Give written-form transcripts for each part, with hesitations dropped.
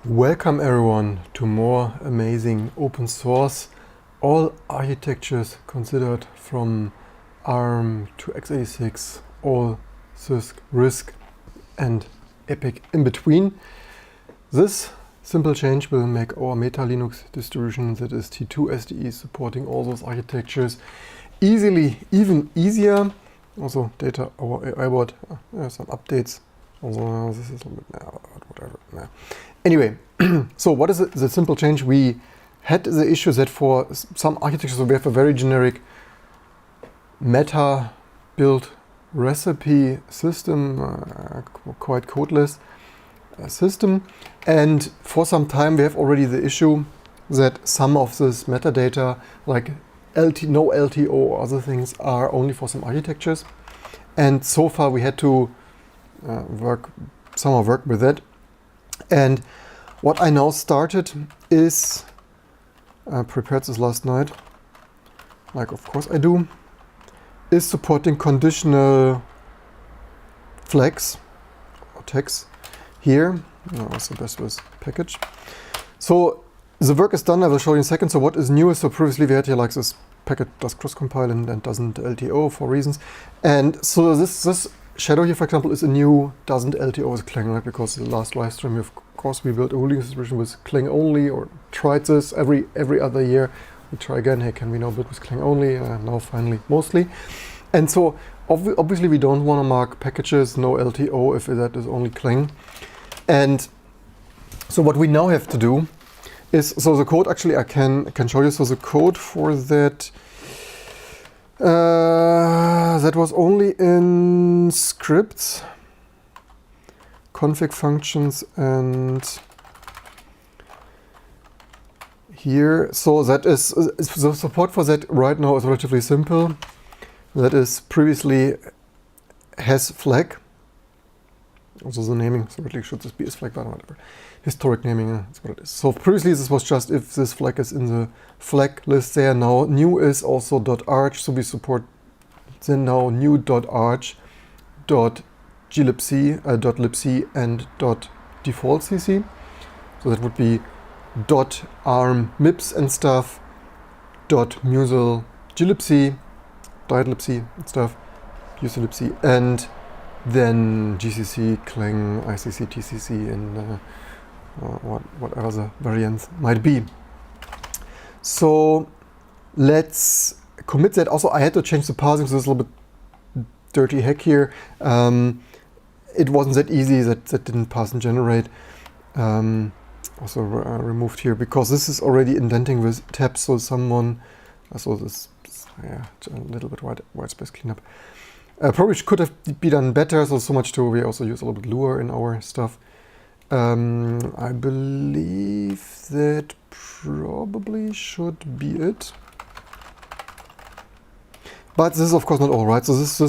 Welcome everyone to more amazing open source, all architectures considered from ARM to x86, all CISC, RISC and EPIC in between. This simple change will make our Meta Linux distribution, that is T2 SDE, supporting all those architectures easily, even easier. Also data our AI bot, some updates. Also, this is a little bit, whatever. Nah. Anyway, so what is the simple change? We had the issue that for some architectures, so we have a very generic meta build recipe system, quite codeless system. And for some time, we have already the issue that some of this metadata, like no LTO or other things, are only for some architectures. And so far, we had to work with that. And what I now started is, prepared this last night, like of course I do, is supporting conditional flags or tags here. Also best with package. So the work is done, I will show you in a second. So what is new is, so previously we had here like this packet does cross-compile and doesn't LTO for reasons. And so this shadow here, for example, is a new doesn't LTO with Clang, right? Because the last live stream, of course, we built a ruling distribution with Clang only, or tried this every other year. We try again, hey, can we now build with Clang only? Now finally, mostly. And so obviously we don't want to mark packages no LTO if that is only Clang. And so what we now have to do is, so the code actually I can show you. So the code for that, that was only in scripts, config functions, and here. So that is, the support for that right now is relatively simple. That is previously has flag. Also the naming, so really should this be as flag, but whatever. Historic naming, that's what it is. So previously this was just if this flag is in the flag list there. Now new is also .arch, so we support then now new .arch, .glibc, .libc and .defaultcc. So that would be .arm mips and stuff, .musl glibc, .libc and stuff, uselibc, and then GCC, Clang, ICC, TCC, and whatever the variants might be. So let's commit that. Also, I had to change the parsing, so this is a little bit dirty hack here. It wasn't that easy, that didn't parse and generate. Also removed here, because this is already indenting with tabs, so someone, so this, yeah, a little bit white space cleanup. Probably could have been done better, so much to, we also use a little bit Lua in our stuff. I believe that probably should be it. But this is of course not all, right? So this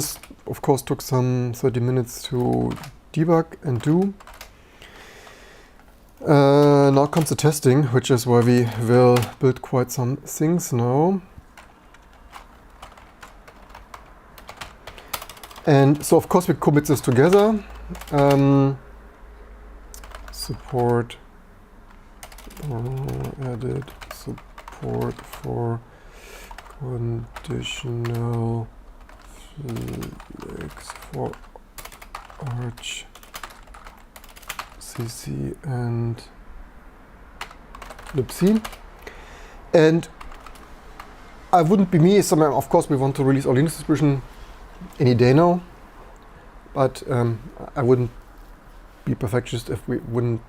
of course took some 30 minutes to debug and do. Now comes the testing, which is where we will build quite some things now. And so of course we commit this together. Support added support for conditional flags for Arch, CC and libc. And I wouldn't be me, of course we want to release our Linux distribution any day now, but I wouldn't be perfectionist if we wouldn't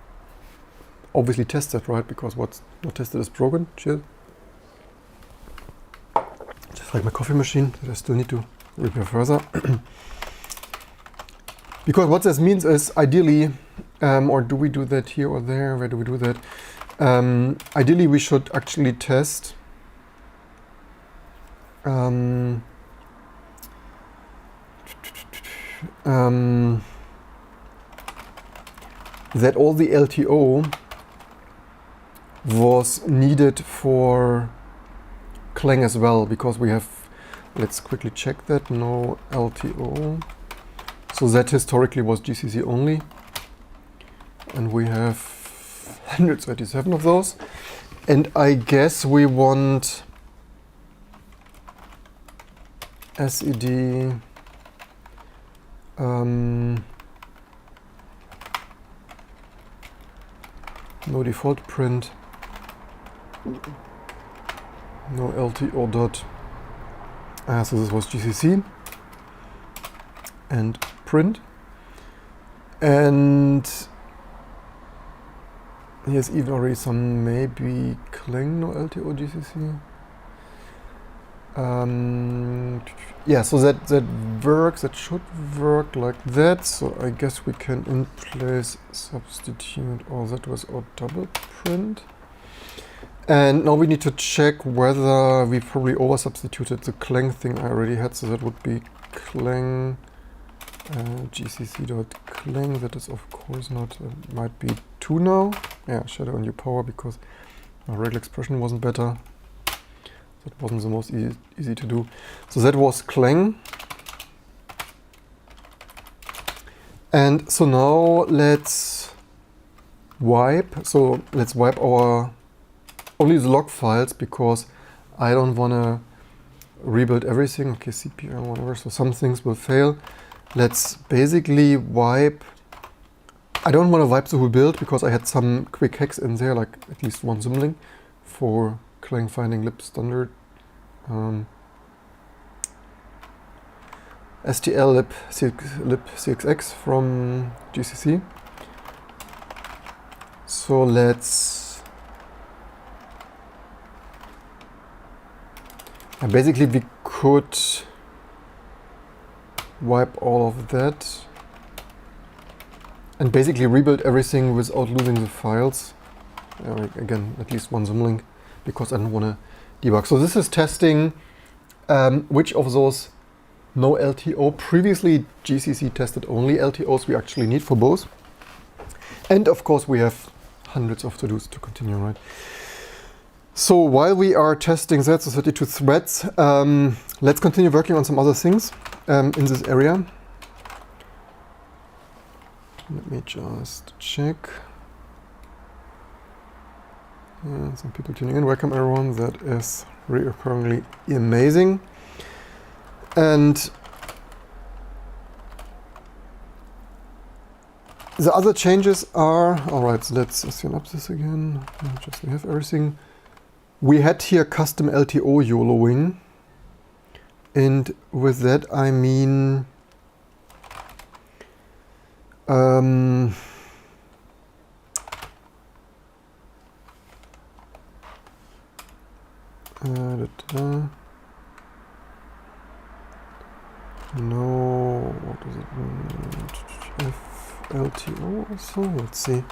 obviously test that, right? Because what's not tested is broken. Cheers. Just like my coffee machine that I still need to repair further. Because what this means is ideally, or do we do that here or there? Where do we do that? Ideally we should actually test that all the LTO was needed for Clang as well, because we have, let's quickly check that, no LTO. So that historically was GCC only. And we have 137 of those. And I guess we want SED no default print, no LTO dot. So this was GCC and print. And here's even already some maybe cling, no LTO GCC. Yeah, so that works, that should work like that. So I guess we can in place substitute all that with our double print. And now we need to check whether we probably over substituted the clang thing I already had. So that would be clang gcc.clang. That is of course not, might be 2 now. Yeah, shadow on your power because my regular expression wasn't better. That wasn't the most easy to do. So that was clang. And so now let's wipe. So let's wipe our only the log files because I don't want to rebuild everything. Okay, CPI, whatever. So some things will fail. Let's basically wipe. I don't want to wipe the whole build because I had some quick hacks in there, like at least one symboling for clang finding lib standard. STL lib CXX from GCC. So let's basically we could wipe all of that and basically rebuild everything without losing the files. Again, at least one symlink because I don't want to debug. So this is testing which of those no LTO. Previously GCC tested only LTOs we actually need for both. And of course we have hundreds of to-dos to continue, right? So while we are testing that, so 32 threads, let's continue working on some other things in this area. Let me just check. Some people tuning in. Welcome everyone. That is reoccurringly amazing. And the other changes are, all right, so let's assume up this again. Just we have everything. We had here custom LTO YOLOing. And with that I mean no, what does it mean? FLTO also, let's see.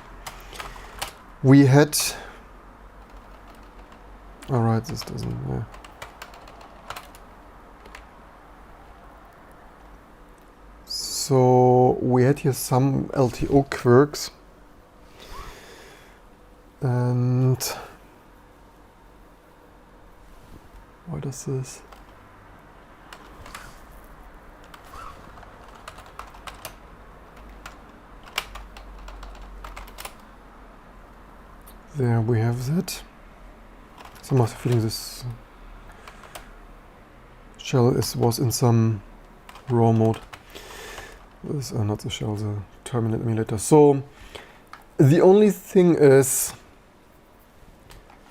We had, all right, this doesn't, yeah. So we had here some LTO quirks. And what is this? There we have that. Some of the feeling this shell was in some raw mode. This are not the shell, the terminal emulator. So the only thing is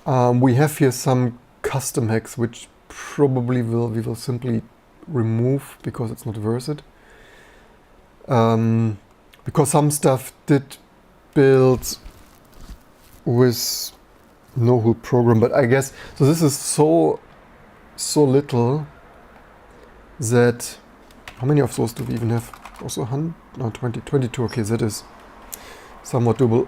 we have here some custom hacks which probably we will simply remove because it's not worth it. Because some stuff did build with no whole program, but I guess so this is so little that how many of those do we even have? Also 100, no, 22. Okay, that is somewhat doable.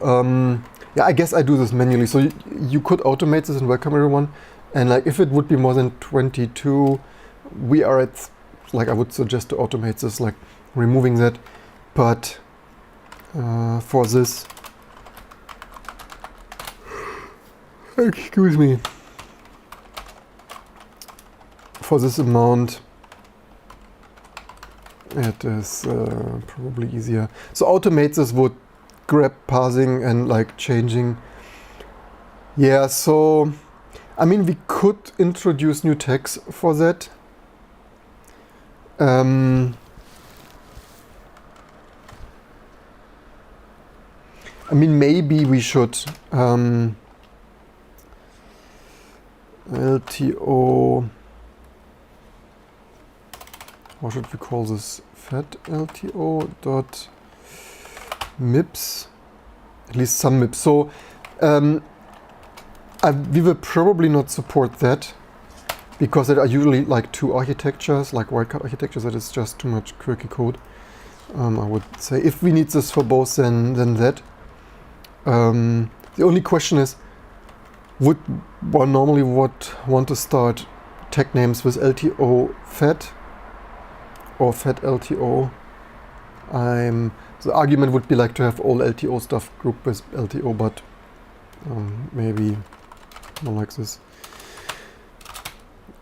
Yeah, I guess I do this manually. So you could automate this and welcome everyone. And like if it would be more than 22, we are at, like I would suggest to automate this, like removing that. But for this, excuse me, for this amount, it is probably easier. So automate this would grep parsing and like changing. Yeah, so I mean we could introduce new tags for that. I mean maybe we should LTO, how should we call this? Fat LTO dot MIPS, at least some MIPS. So we will probably not support that because there are usually like two architectures, like wildcard architectures. That is just too much quirky code. I would say if we need this for both, then that. The only question is, would one normally want to start tag names with LTO fat or fat LTO? The argument would be like to have all LTO stuff grouped with LTO, but maybe not like this.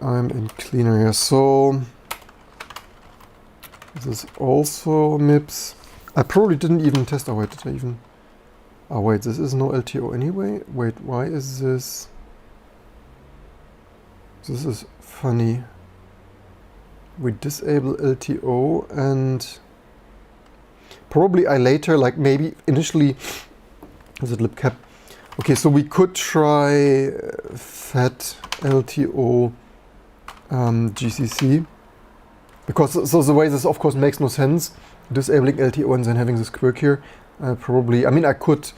I'm in cleaner here. So this is also MIPS. I probably didn't even test. Oh wait, did I even? Oh wait, this is no LTO anyway. Wait, why is this? This is funny. We disable LTO and probably I later, like maybe initially, is it libcap? Okay, so we could try fat LTO GCC, because so the way this of course makes no sense, disabling LTO and then having this quirk here. Probably, I mean I could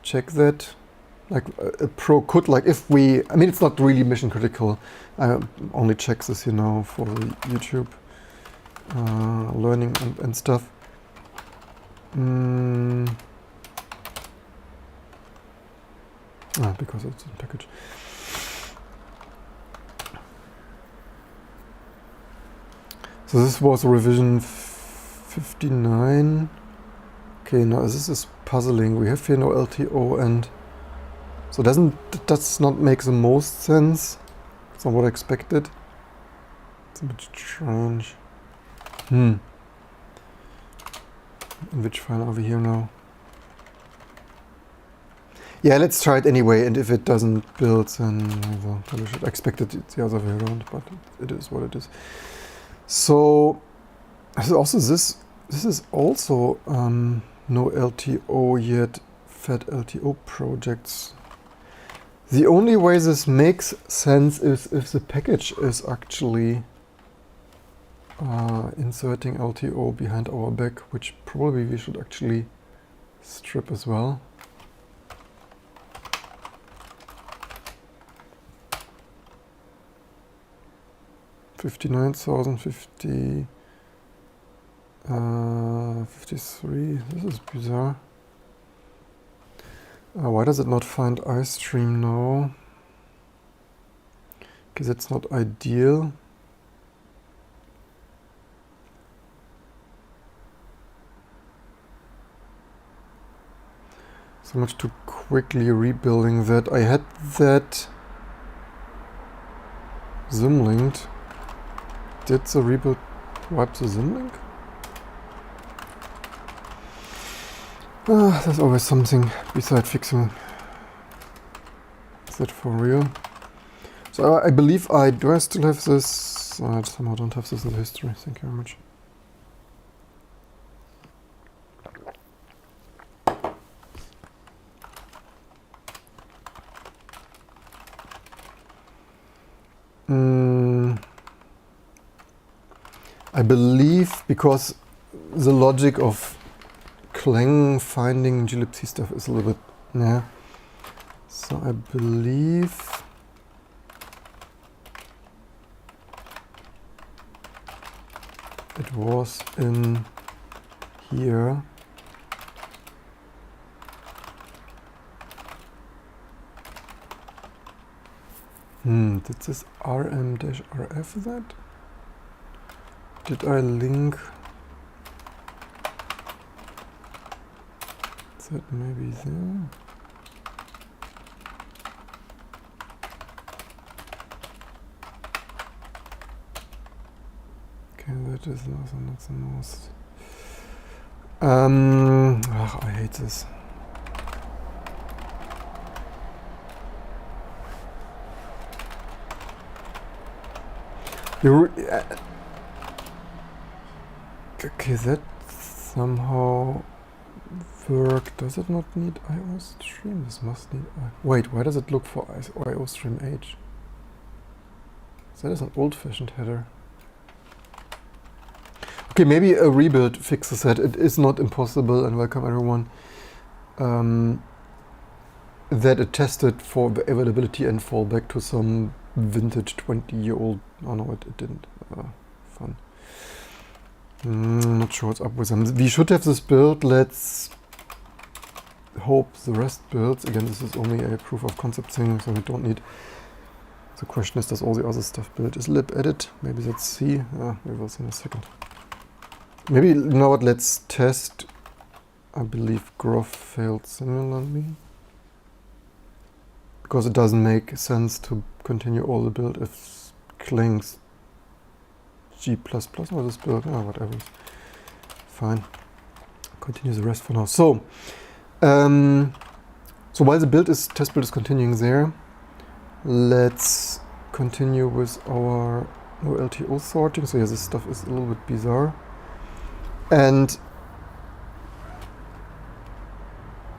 check that. Like a pro could, like if we, I mean it's not really mission critical. I only check this, you know, for the YouTube learning and stuff. Because it's a package. So this was revision 59. Okay, now this is puzzling. We have here no LTO, and so that does not make the most sense. It's not what I expected. It's a bit strange. In which file are we here now? Yeah, let's try it anyway, and if it doesn't build, then well, I should expect it the other way around, but it is what it is. So also this is also no LTO yet, fat LTO projects. The only way this makes sense is if the package is actually inserting LTO behind our back, which probably we should actually strip as well. $59,050, 53. This is bizarre. Why does it not find iStream now? Because it's not ideal. So much too quickly rebuilding that. I had that symlinked. Did the rebuild wipe the symlink? There's always something besides fixing. Is that for real? So I believe do I still have this? I somehow don't have this in the history. Thank you very much. I believe because the logic of Clang finding glibc stuff is a little bit, yeah. So I believe it was in here. Did this rm-rf that? Did I link that maybe there? Okay, that is also not the most. I hate this. Okay, that somehow work. Does it not need IO stream? This must need. Wait, why does it look for IO stream H? That is an old-fashioned header. Okay, maybe a rebuild fixes that. It is not impossible, and welcome everyone. That it tested for the availability and fall back to some vintage 20-year-old. Oh no, it didn't. Fun. Not sure what's up with them. We should have this build. Let's hope the rest builds. Again, this is only a proof of concept thing, so we don't need. The question is, does all the other stuff build? Is lib edit? Maybe that's C. We will see in a second. Maybe, you know what, let's test. I believe graph failed similarly. Because it doesn't make sense to continue all the build if clings G++ or this build, whatever. Fine. Continue the rest for now. So while the test build is continuing there, let's continue with our LTO sorting. So yeah, this stuff is a little bit bizarre. And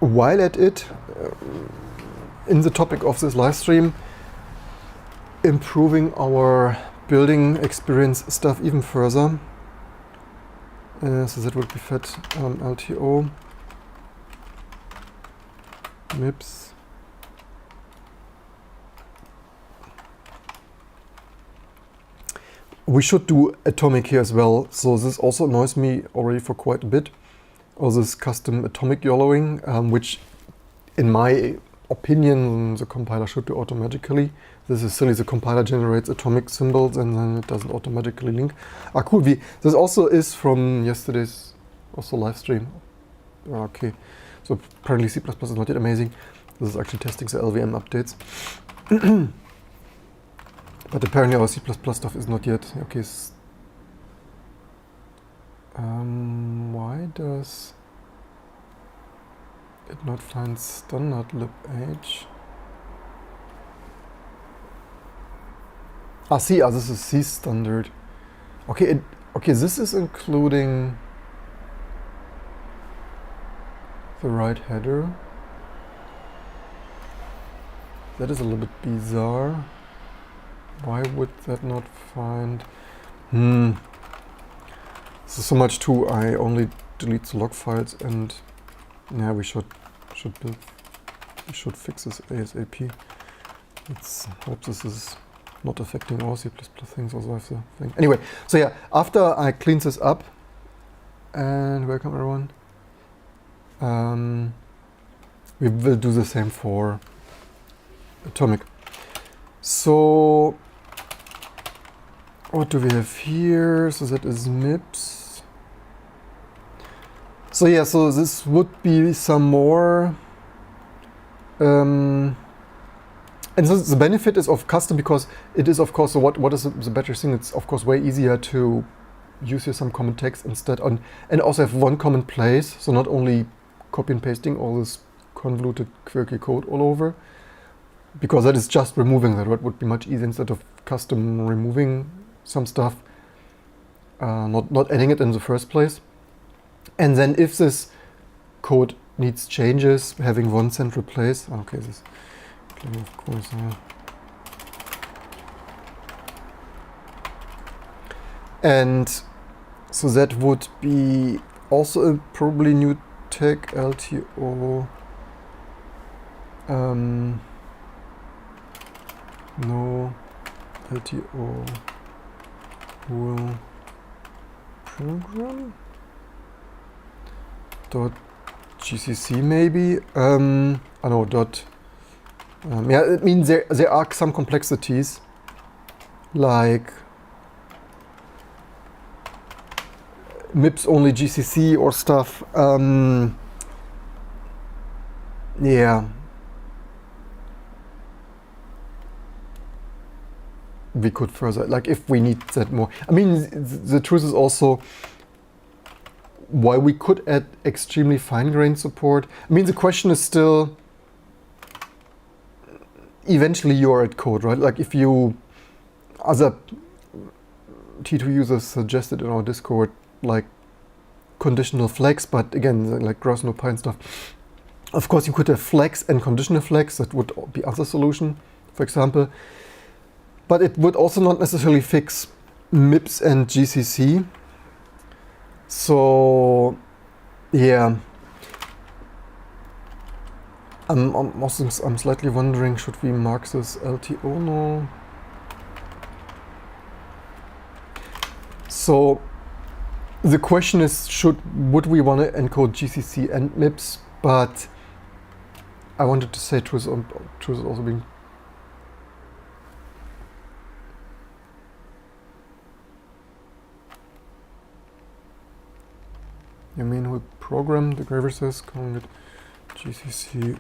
while at it, in the topic of this live stream, improving our building experience stuff even further. So that would be fed LTO, MIPS. We should do atomic here as well. So this also annoys me already for quite a bit. Or this custom atomic YOLOing, which in my opinion the compiler should do automatically. This is silly, the compiler generates atomic symbols and then it doesn't automatically link. Cool. This also is from yesterday's also live stream. Okay, so apparently C++ is not yet amazing. This is actually testing the LVM updates. But apparently our C++ stuff is not yet. Okay. Why does it not find standard libh? This is C standard. Okay, this is including the right header. That is a little bit bizarre. Why would that not find? This is so much too. I only delete the log files, and yeah, we should fix this ASAP. Let's hope this is not affecting our C++ things. Also, I have the thing. Anyway, so yeah, after I clean this up, and welcome everyone. We will do the same for atomic. So what do we have here? So that is MIPS. So yeah, so this would be some more. And so the benefit is of custom because it is, of course, so what is the better thing? It's of course way easier to use here some common text instead on, and also have one common place. So not only copy and pasting all this convoluted quirky code all over, because that is just removing that. What would be much easier instead of custom removing some stuff, not adding it in the first place. And then if this code needs changes, having one central place. Okay, this of course. And so that would be also a probably new tag LTO. No LTO will program dot GCC maybe. I know dot. Yeah, it means there are some complexities, like MIPS only GCC or stuff. Yeah. we could further, like if we need that more. I mean, the truth is also why we could add extremely fine-grained support. I mean, the question is still, eventually you're at code, right? Like if you, other T2 users suggested in our Discord, like conditional flex, but again, like gross no pi and stuff. Of course, you could have flex and conditional flex. That would be other solution, for example. But it would also not necessarily fix MIPS and GCC. So, yeah. I'm slightly wondering, should we mark this LTO now? So, the question is, would we want to encode GCC and MIPS? But I wanted to say truth is also being. You mean who program? The graver says calling it GCC.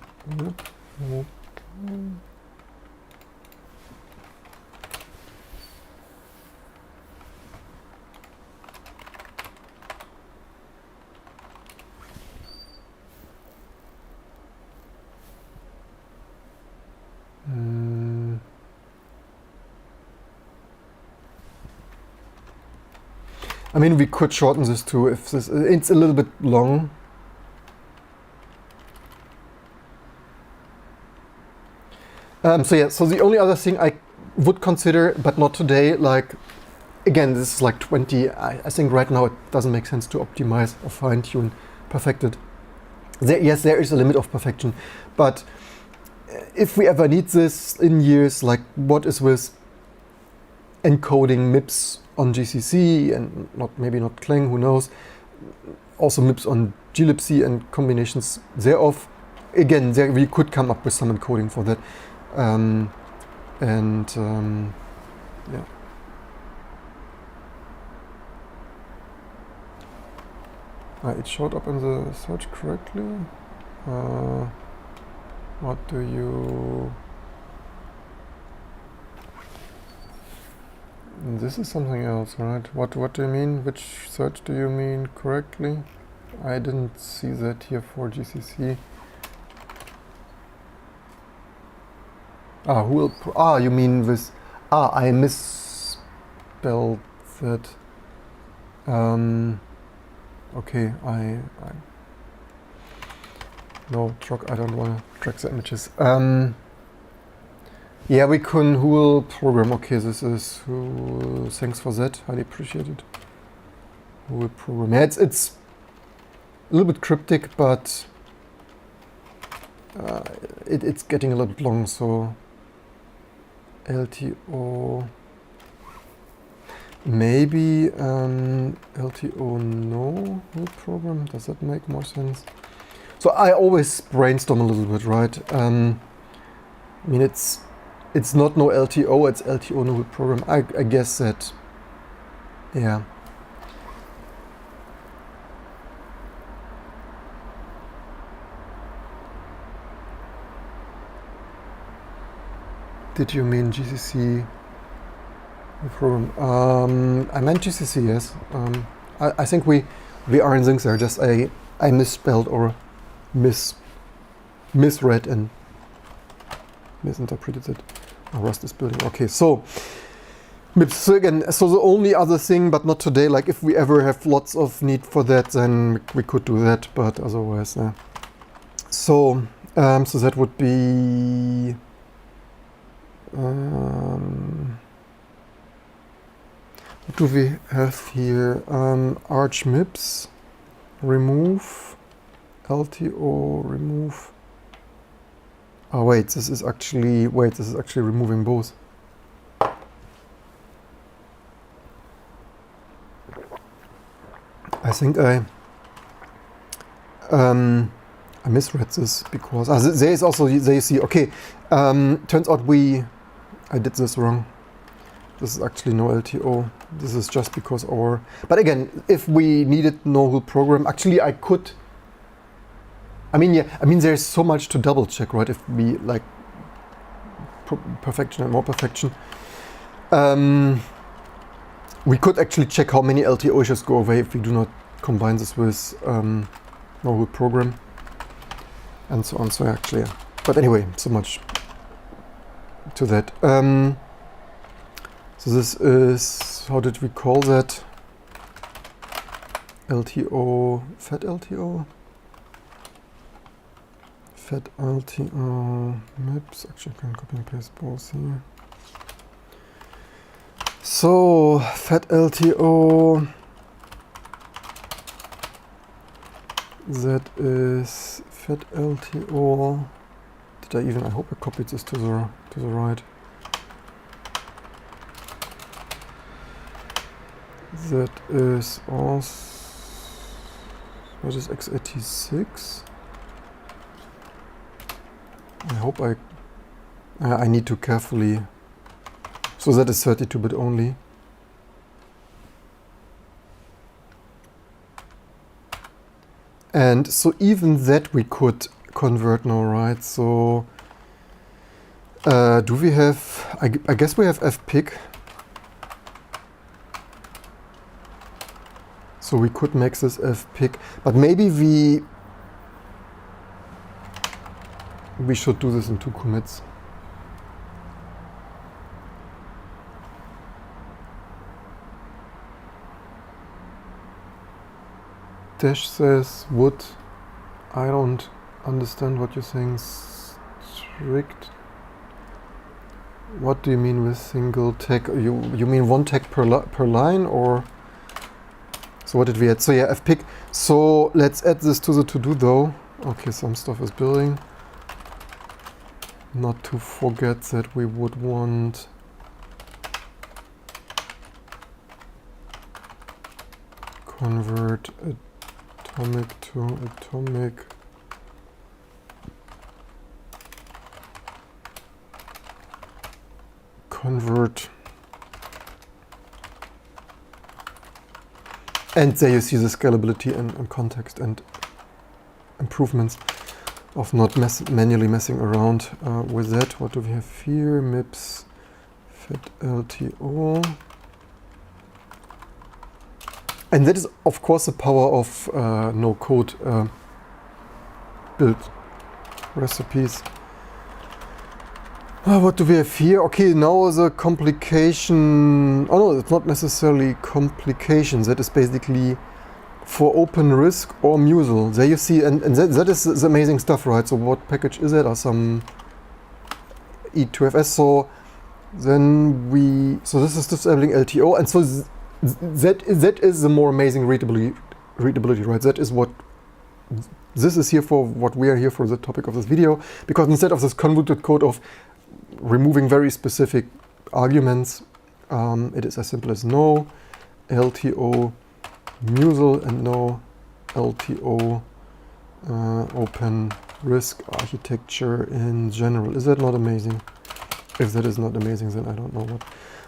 I mean, we could shorten this too if this, it's a little bit long. So yeah, so the only other thing I would consider, but not today, like, again, this is like 20, I think right now it doesn't make sense to optimize or fine tune, perfect it. Yes, there is a limit of perfection, but if we ever need this in years, like what is with encoding MIPS on GCC and maybe not Clang, who knows, also MIPS on glibc and combinations thereof. Again, we could come up with some encoding for that. Yeah. It showed up in the search correctly. What do you... This is something else, right? What do you mean? Which search do you mean correctly? I didn't see that here for GCC. You mean with... I misspelled that. Okay, no, I don't want to track the images. Yeah, we can whole program. Okay, this is thanks for that. Highly appreciate it. Whole program. Yeah, it's a little bit cryptic, but it's getting a little bit long. So LTO, maybe LTO no whole program. Does that make more sense? So I always brainstorm a little bit, right? I mean, it's not no LTO, it's LTO no whole program. I guess that, yeah. Did you mean GCC program? I meant GCC, yes. I think we are in sync there. Just I misspelled or misread and misinterpreted it. Rust is building. Okay, so MIPS. So again, so the only other thing, but not today. Like if we ever have lots of need for that, then we could do that. But otherwise, so that would be. What do we have here? Arch MIPS, remove, LTO, remove. Oh wait, this is actually removing both. I think I misread this because there is also, they see, okay, turns out I did this wrong. This is actually no LTO. This is just because but again, if we needed no whole program, actually I could. I mean, there's so much to double check, right? If we like perfection and more perfection. We could actually check how many LTO issues go away if we do not combine this with normal program and so on. So actually, yeah. But anyway, so much to that. So this is, how did we call that? LTO, fat LTO? Fat LTO MIPS. Actually, I can copy and paste both here. So, fat LTO, that is fat LTO. Did I even, I hope I copied this to the right. That is also, what is x86? I hope I need to carefully. So that is 32-bit only. And so even that we could convert now, right? So do we have, I guess we have fpic. So we could make this fpic, but maybe we should do this in 2 commits. Dash says, would, I don't understand what you're saying, strict. What do you mean with single tag? You mean 1 tag per line, or? So what did we add? So yeah, fpic. So let's add this to the to-do though. Okay, some stuff is building. Not to forget that we would want convert atomic to atomic. Convert. And there you see the scalability and context and improvements of not manually messing around with that. What do we have here? MIPS fat LTO. And that is, of course, the power of no-code build recipes. What do we have here? Okay, now the complication. Oh no, it's not necessarily complications. That is basically for open risk or musl. There you see, and that is the amazing stuff, right? So what package is that? Or some E2FS. So then so this is disabling LTO, and so that is the more amazing readability, right? That is what this is here for. What we are here for, the topic of this video, because instead of this convoluted code of removing very specific arguments, it is as simple as no LTO musl and no LTO open risk architecture in general. Is that not amazing? If that is not amazing, then I don't know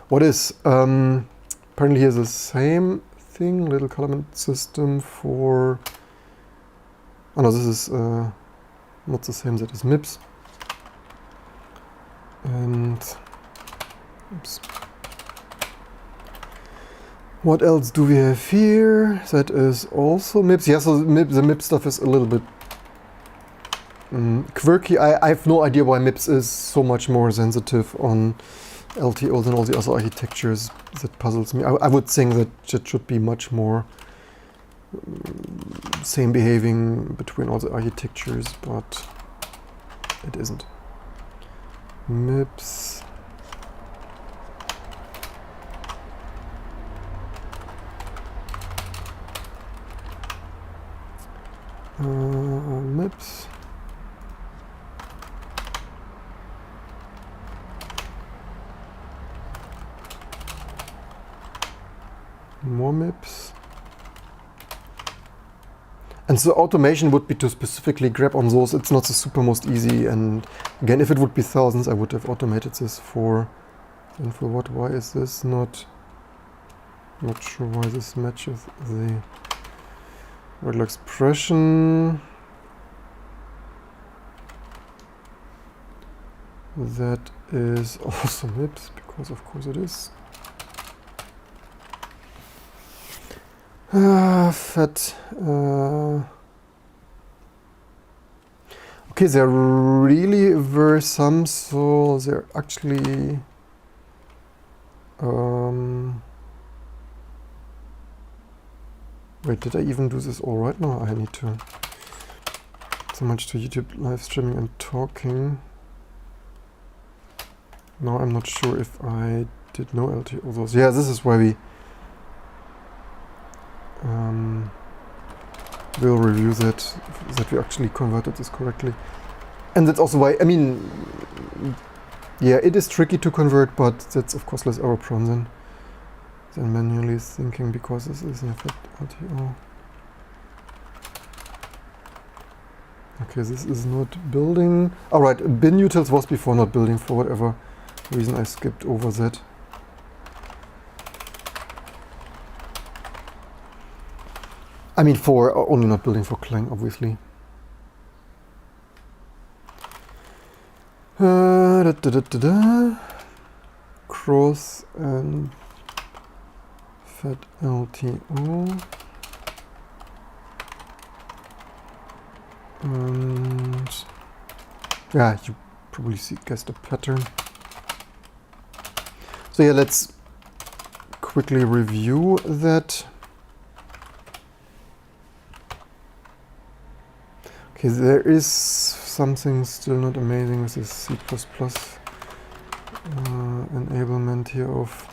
what is. Apparently here's the same thing, little column system for, oh no, this is not the same, that is MIPS. And oops. What else do we have here? That is also MIPS. Yeah, so the MIPS stuff is a little bit quirky. I have no idea why MIPS is so much more sensitive on LTO than all the other architectures. That puzzles me. I would think that it should be much more same behaving between all the architectures, but it isn't. MIPS. MIPS. More MIPS. And so automation would be to specifically grab on those. It's not the super most easy. And again, if it would be thousands, I would have automated this for. And for what? Why is this not sure why this matches the regular expression. that is also MIPS, because of course it is. Fat. Okay, there really were some, so they're actually wait, did I even do this all right now? I need to. So much to YouTube live streaming and talking. Now I'm not sure if I did no LTO those. Yeah, this is why we will review that we actually converted this correctly. And that's also why, I mean, yeah, it is tricky to convert, but that's of course less error prone than manually thinking, because this is in fact LTO. Okay, this is not building. Alright, bin utils was before not building for whatever reason. I skipped over that. I mean, for only not building for Clang, obviously. Cross and fat LTO. And yeah, you probably guessed the pattern. So yeah, let's quickly review that. Okay, there is something still not amazing with this C++ enablement here of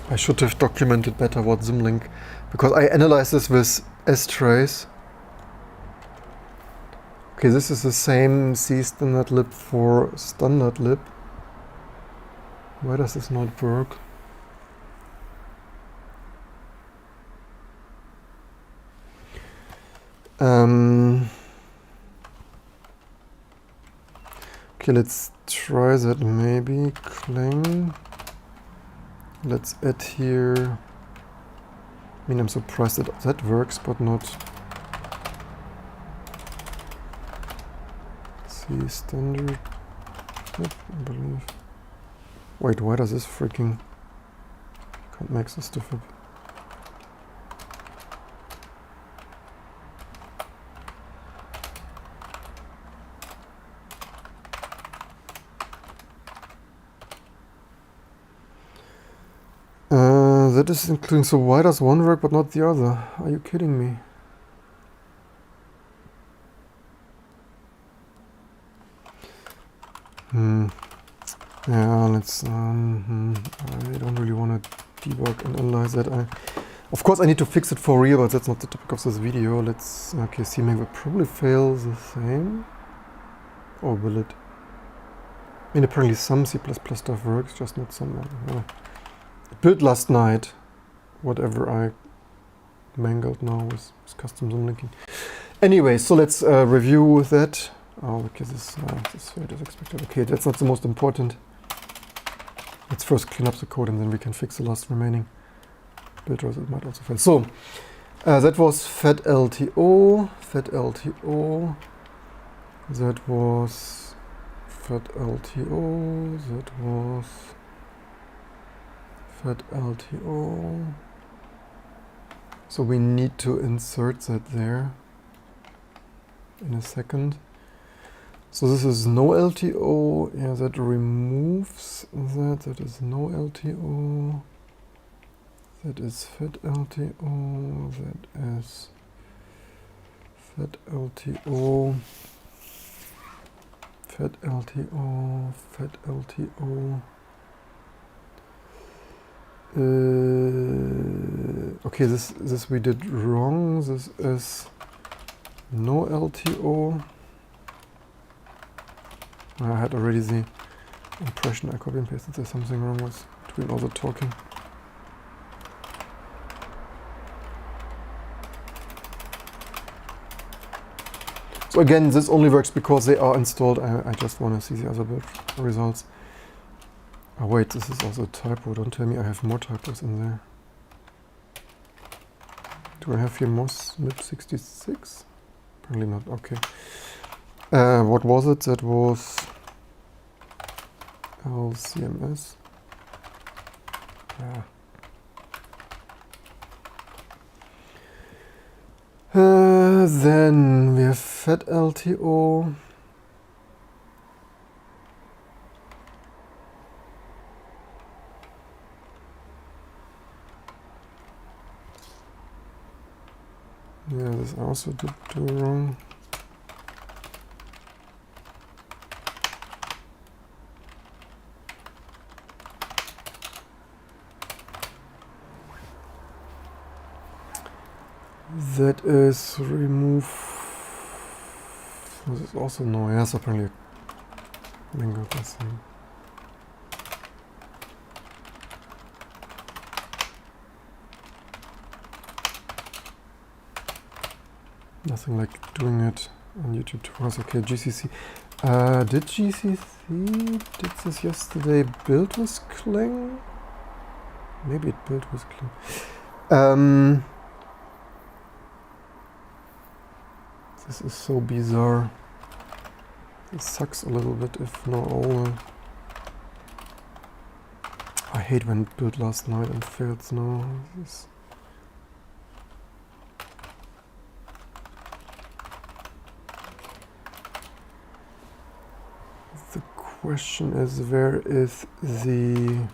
I should have documented better what symlink, because I analyzed this with strace. Okay, this is the same C standard lib for standard lib. Why does this not work? Okay, let's try that maybe. Clang. Let's add here. I mean, I'm surprised that that works, but not C standard. Yep, I believe. Wait, why does this freaking can't make this stuff up? That is including, so why does one work but not the other? Are you kidding me? Yeah, let's, I don't really want to debug and analyze that. Of course I need to fix it for real, but that's not the topic of this video. Let's, okay, CMake will probably fail the same. Or will it? I mean, apparently some C++ stuff works, just not some. Built last night, whatever I mangled now with custom zoom linking. Anyway, so let's review that. Oh, okay, this failed as expected. Okay, that's not the most important. Let's first clean up the code and then we can fix the last remaining builders. It might also fail. So that was fat LTO, fat LTO. That was fat LTO. That was fat LTO. So we need to insert that there in a second. So this is no LTO. Yeah, that removes that. That is no LTO. That is fat LTO. That is fat LTO. Fat LTO. Fat LTO. Okay, this we did wrong. This is no LTO. I had already the impression I copy and pasted. There's something wrong with between all the talking. So again, this only works because they are installed. I just want to see the other build results. Oh wait, this is also a typo. Don't tell me I have more typos in there. Do I have here MOS MIP66? Apparently not. Okay. What was it? That was LCMS. Then we have fat LTO. Yeah, this I also did do wrong. That is remove. This is also no. Yes, apparently mango thing. Nothing like doing it on YouTube tutorials. Okay, GCC. Did GCC did this yesterday build with Clang? Maybe it built with Clang. This is so bizarre. It sucks a little bit if not all. I hate when it built last night and fails now. The question is, where is the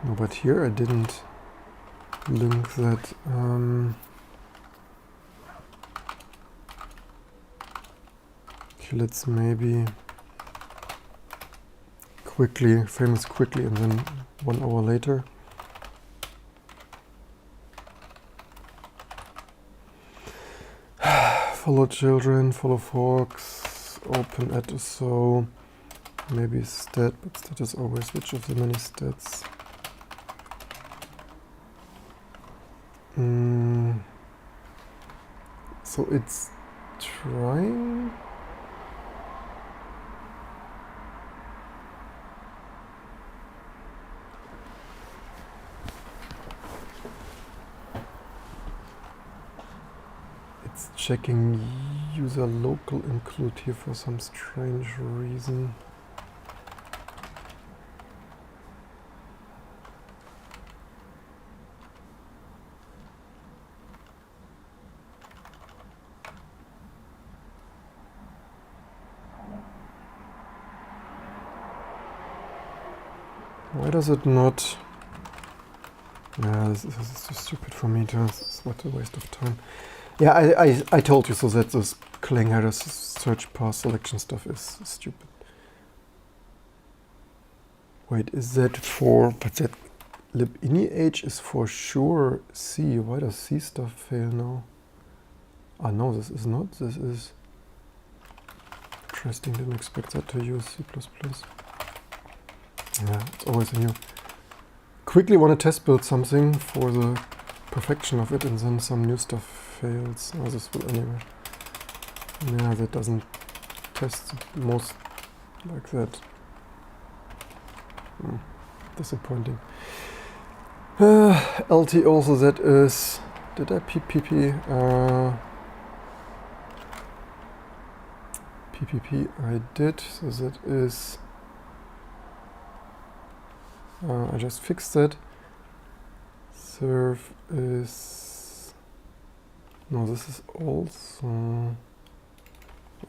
no, but here I didn't link that. Okay, let's maybe quickly, famous quickly, and then 1 hour later. Follow children, follow forks, open at so maybe stat, but stat is always which of the many stats. So it's trying. It's checking user local include here for some strange reason. Why does it not? Yeah, this is too stupid for me to. This is what a waste of time. Yeah, I told you so that this Clang header search path selection stuff is stupid. Wait, is that for? But that libini_h is for sure C. Why does C stuff fail now? Ah no, this is not. This is interesting. Didn't expect that to use C++. Yeah, it's always a new. Quickly want to test build something for the perfection of it, and then some new stuff fails. Oh, this will anyway. Yeah, that doesn't test most like that. Disappointing. LT also, that is. Did I PPP? PPP I did, so that is. I just fixed that. Serve is. No, this is also.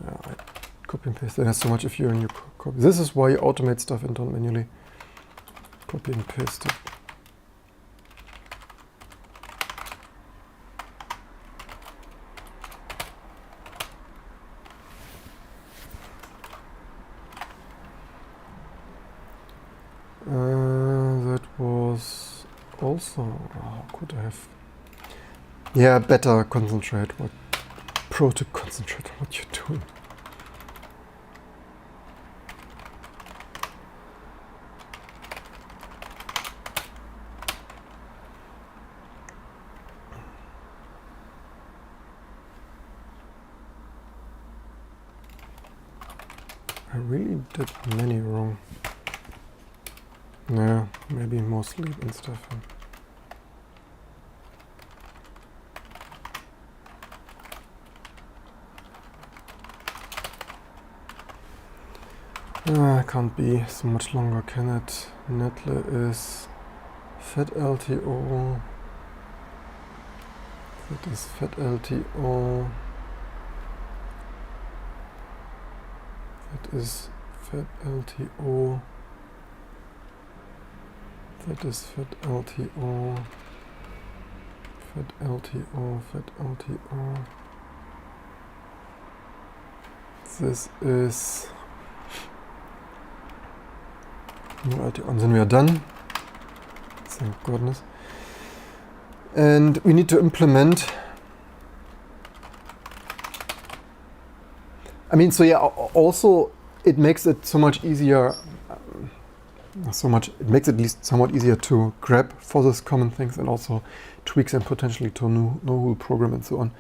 Yeah, I copy and paste. There's so much if you're in your copy. This is why you automate stuff and don't manually copy and paste it. That was also. Oh, could I have? Yeah, better concentrate. What pro to concentrate on what you're doing. really did many wrong. No, maybe more sleep and stuff. Can't be so much longer, can it? Netle is fat LTO. That is fat LTO. That is fat LTO. That is fat LTO. Fat LTO. Fat LTO. This is LTO. And then we are done. Thank goodness. And we need to implement. I mean, so yeah, also it makes it so much easier, it makes it at least somewhat easier to grab for those common things and also tweaks and potentially to a no rule program and so on.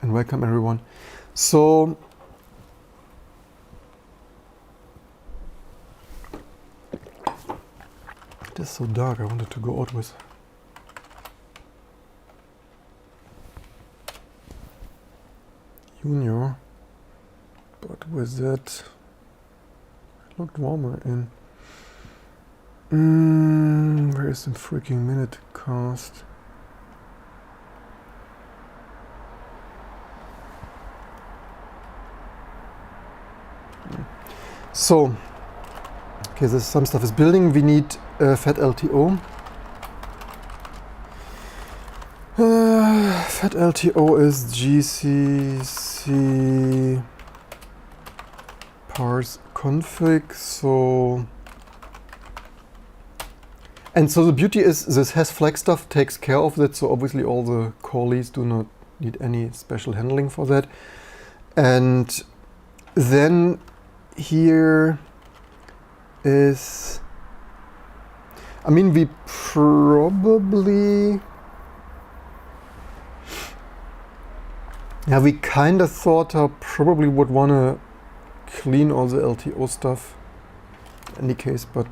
And welcome everyone. So it is so dark, I wanted to go out with Junior. But with that, it looked warmer in. Where is the freaking minute cast? So, okay, some stuff is building. We need fat LTO. Fat LTO is GCC parse config. So the beauty is this has flag stuff takes care of that. So obviously all the callees do not need any special handling for that. And then here is, I mean, we probably, yeah, we kind of thought I probably would want to clean all the LTO stuff in any case, but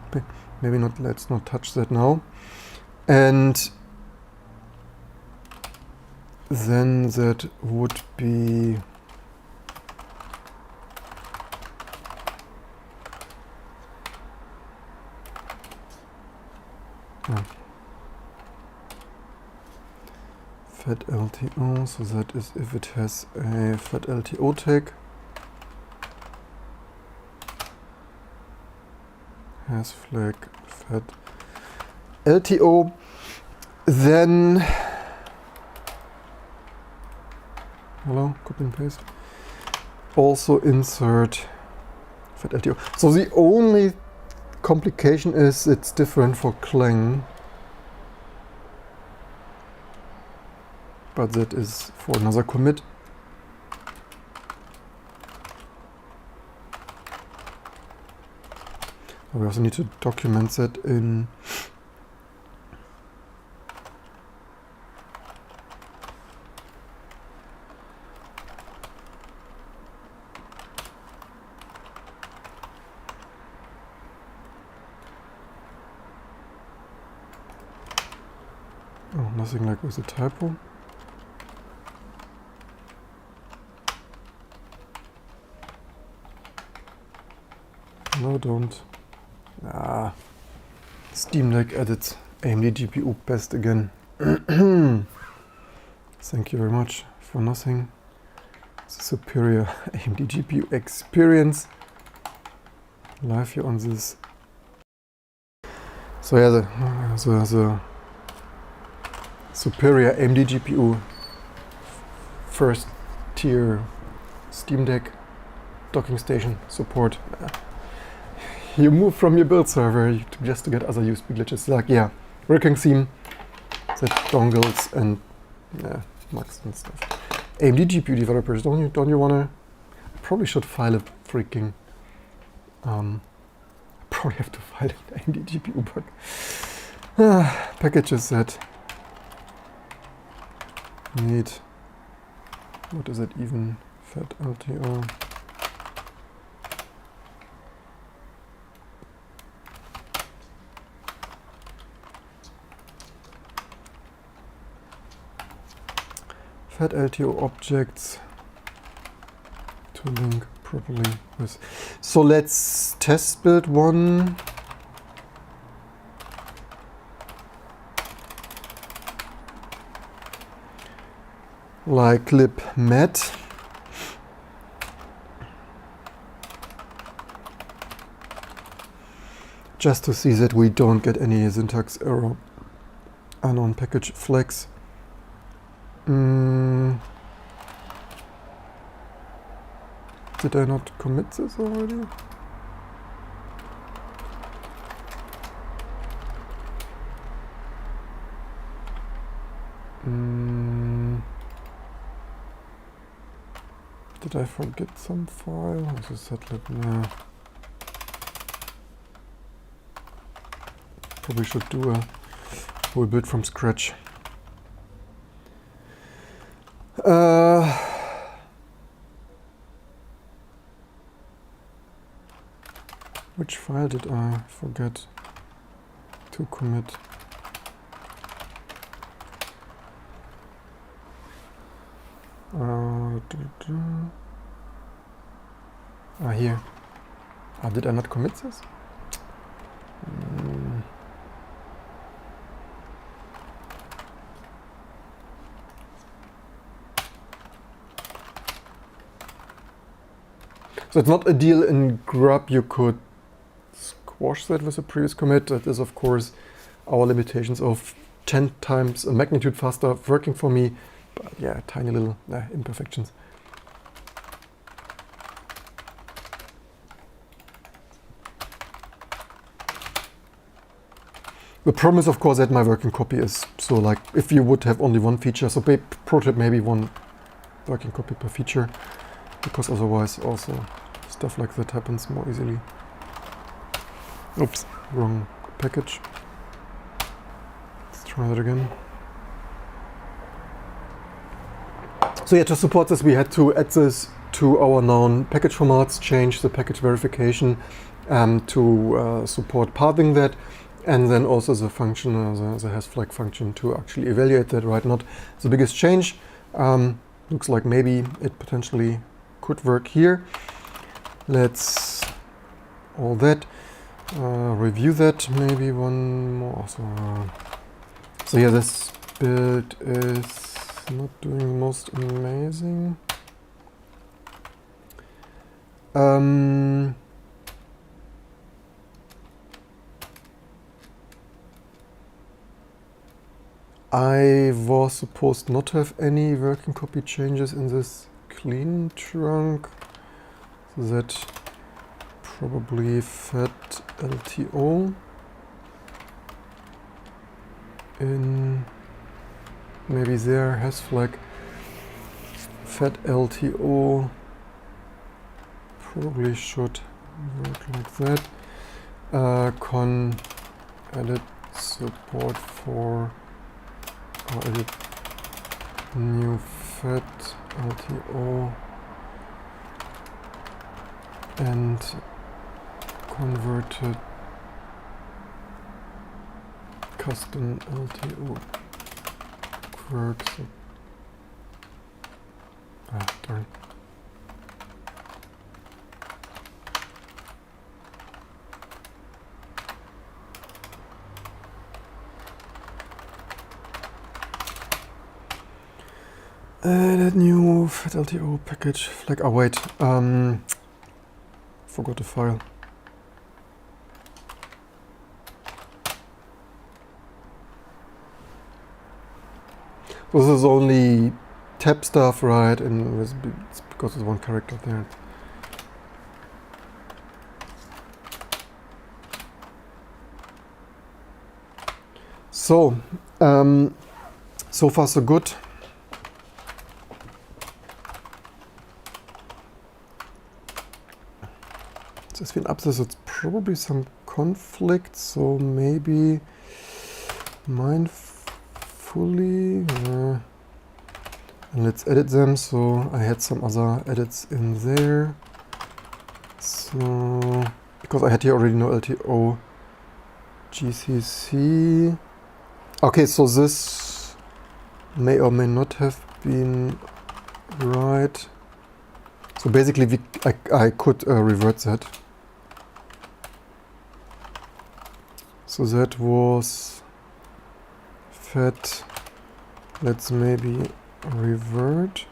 maybe not, let's not touch that now. And then that would be fat LTO, so that is if it has a fat LTO tag, has flag fat LTO, then hello, copy and paste, also insert fat LTO. So the only complication is it's different for Clang, but that is for another commit. We also need to document that in nothing like with a typo. No, don't. Steam Deck edits AMD GPU best again. Thank you very much for nothing. It's a superior AMD GPU experience. Live here on this. So yeah, the superior AMD GPU first tier Steam Deck docking station support. You move from your build server just to get other USB glitches. Like, yeah, working theme, set dongles and Max and stuff. AMD GPU developers, don't you wanna? I probably should file a freaking. Probably have to file an AMD GPU bug. Packages that need. What is it even? Fat LTO. fat LTO objects to link properly with. So let's test build one. Like lib met. Just to see that we don't get any syntax error. Unknown package flags. Did I not commit this already? Did I forget some file? This is setlib. Yeah. Probably should do a whole build from scratch. Which file did I forget to commit? Here. Did I not commit this? So it's not a deal in grub. You could squash that with a previous commit. That is, of course, our limitations of 10 times a magnitude faster working for me. But yeah, tiny little imperfections. The problem is, of course, that my working copy is so like if you would have only one feature, so pro tip maybe one working copy per feature, because otherwise also stuff like that happens more easily. Oops, wrong package. Let's try that again. So yeah, to support this, we had to add this to our known package formats, change the package verification to support pathing that, and then also the function, the has flag function to actually evaluate that, right? Not the biggest change. Looks like maybe it potentially could work here. Let's all that, review that, maybe one more. So yeah, this build is not doing the most amazing. I was supposed not to have any working copy changes in this clean trunk. So that probably fat LTO in maybe there has flag fat LTO probably should work like that. Con edit support for edit new fat LTO and converted custom LTO quirks. Darn. That new fat LTO package flag. Oh wait, forgot the file. This is only tab stuff, right? And it's because there's one character there. So, so far so good. As we up this, it's probably some conflict, so maybe mindfully. And let's edit them. So I had some other edits in there. So because I had here already no LTO GCC. Okay, so this may or may not have been right. So basically I could revert that. So that was fed. Let's maybe revert.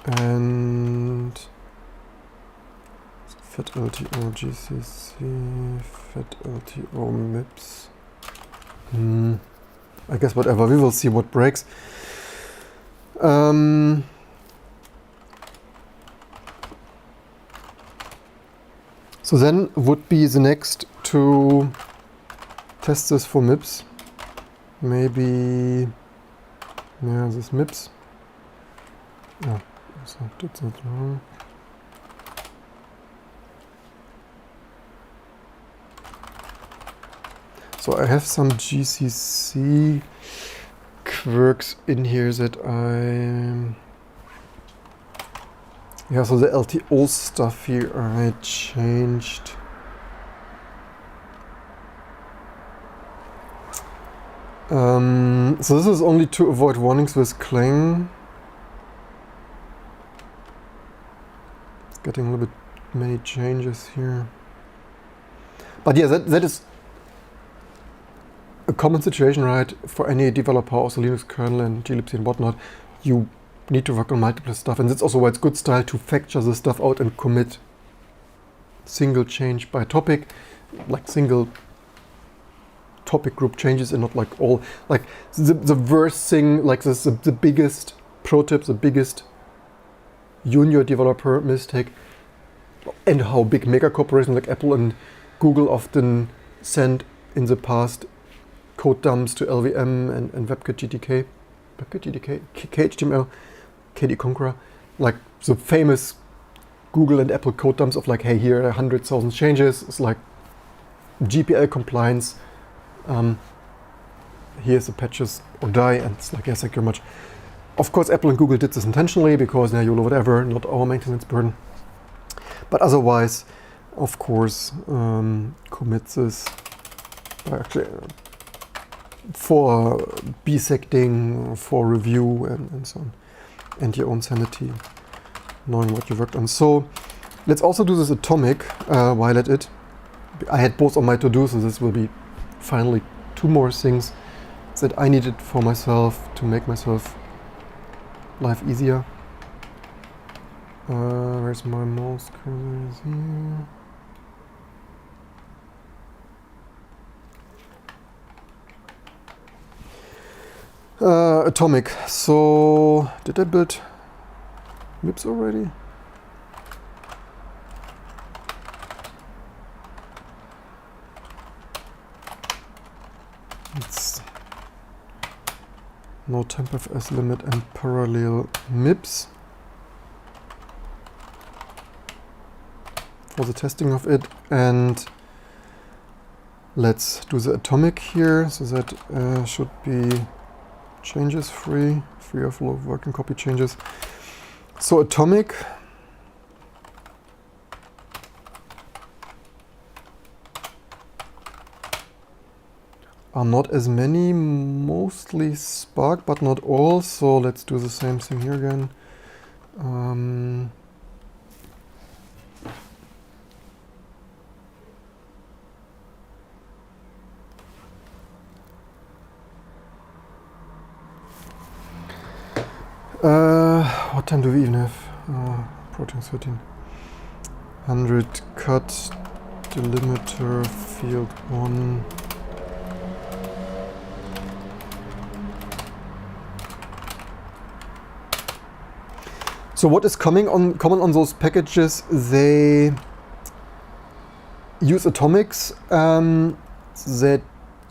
And fed LTO GCC, fed LTO MIPS. I guess whatever, we will see what breaks. So then would be the next to test this for MIPS. Maybe, yeah, this MIPS. Oh, so did that wrong. So I have some GCC quirks in here that yeah, so the LTO stuff here I changed. So this is only to avoid warnings with Clang. It's getting a little bit many changes here. But yeah, that is a common situation, right? For any developer of the Linux kernel and glibc and whatnot, you need to work on multiple stuff, and that's also why it's good style to factor the stuff out and commit single change by topic, like single topic group changes, and not like all, like the worst thing, like this, the biggest pro tip, the biggest junior developer mistake, and how big mega corporations like Apple and Google often send in the past code dumps to LVM and WebKit GTK, KHTML, KD Conqueror, like the famous Google and Apple code dumps of like, hey, here are 100,000 changes. It's like GPL compliance. Here's the patches or die, and it's like, yes, thank you very much. Of course, Apple and Google did this intentionally because now YOLO whatever, not our maintenance burden. But otherwise, of course, commit this actually for bisecting, for review, and so on, and your own sanity, knowing what you worked on. So let's also do this atomic while at it. I had both on my to-do, so this will be finally two more things that I needed for myself to make myself life easier. Where's my mouse cursor? Is here. Atomic. So did I build MIPS already? It's no tempfs limit and parallel MIPS for the testing of it, and let's do the atomic here. So that should be changes free of low working copy changes. So atomic. Are not as many, mostly Spark, but not all. So let's do the same thing here again. What time do we even have? Protein 13. 100 cut delimiter field 1. So what is common on those packages? They use atomics that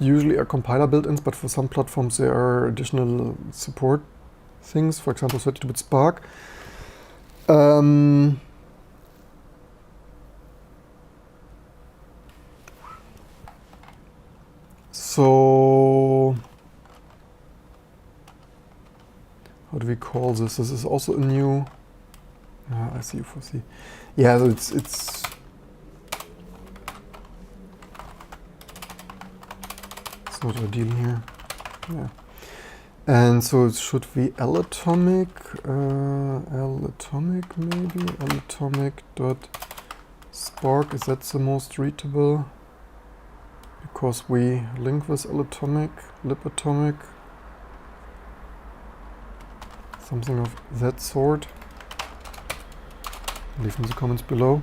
usually are compiler built-ins, but for some platforms there are additional support things. For example, 32-bit Spark. So how do we call this? This is also a new. I see you foresee. Yeah, so it's not ideal here. Yeah. And so it should be L-atomic, L-atomic maybe, L-atomic dot spark, is that the most readable? Because we link with L-atomic, lib-atomic, something of that sort. Leave in the comments below.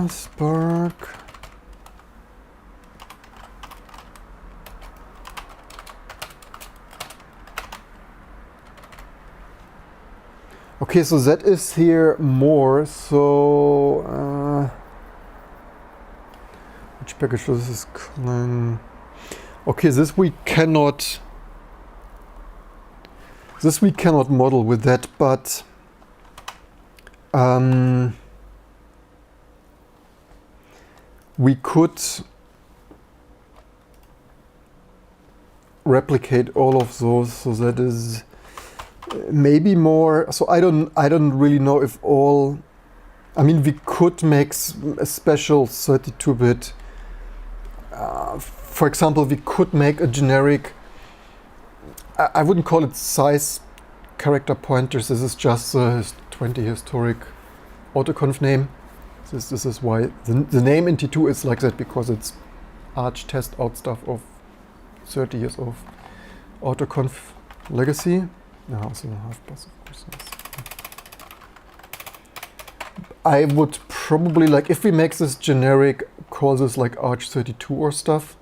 Spark. Okay, so that is here more. So which package this is Clang? Okay, this we cannot model with that, but we could replicate all of those, so that is maybe more. So I don't really know if all. I mean, we could make a special 32-bit. For example, we could make a generic. I wouldn't call it size character pointers. This is just a 20 historic autoconf name. This is why the name in T2 is like that, because it's arch test out stuff of 30 years of autoconf legacy. Yeah, also half bus, of course. I would probably, like, if we make this generic, call this like arch32 or stuff.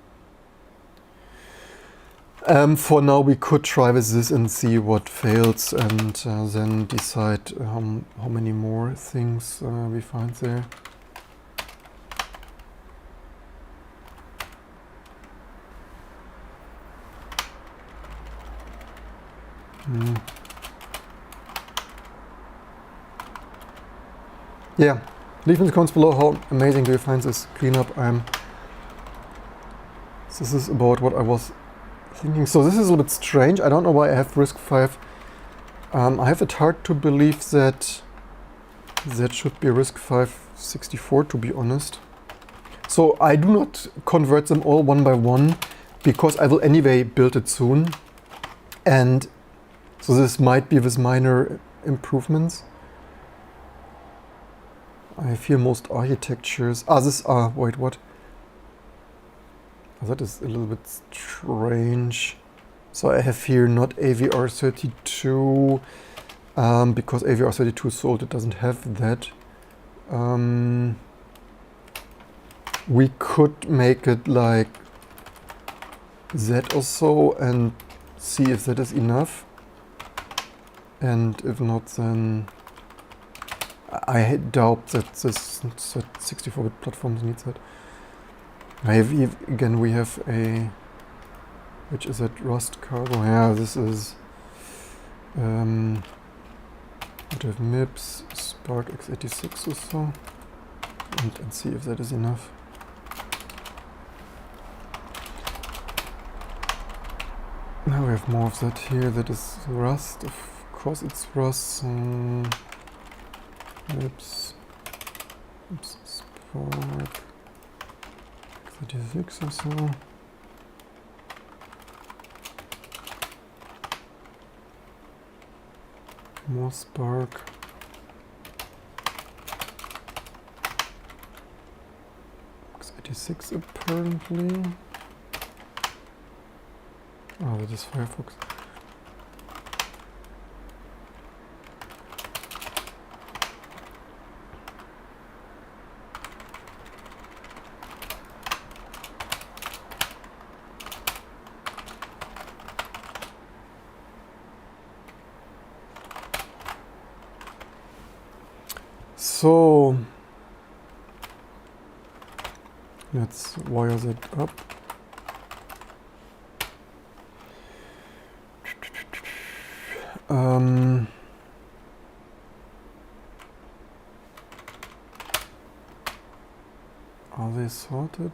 For now, we could try with this and see what fails, and then decide how many more things we find there. Yeah, leave in the comments below how amazing do you find this cleanup. This is about what I was thinking. So this is a little bit strange. I don't know why I have RISC-V. I have it hard to believe that that should be RISC-V 64, to be honest. So I do not convert them all one by one, because I will anyway build it soon. And so this might be with minor improvements. I fear most architectures. Wait, what? Oh, that is a little bit strange. So I have here not AVR32, because AVR32 is so old, it doesn't have that. We could make it like that or so and see if that is enough. And if not, then I doubt that this 64-bit platforms needs that. Again, we have a, which is that Rust Cargo. Yeah, this is, we have MIPS, Spark x86 or so, and see if that is enough. Now we have more of that here. That is Rust. Of course, it's Rust. MIPS, Spark 36 or so. More Spark. x86 apparently. Oh, that is Firefox. So let's wire that up. Are they sorted?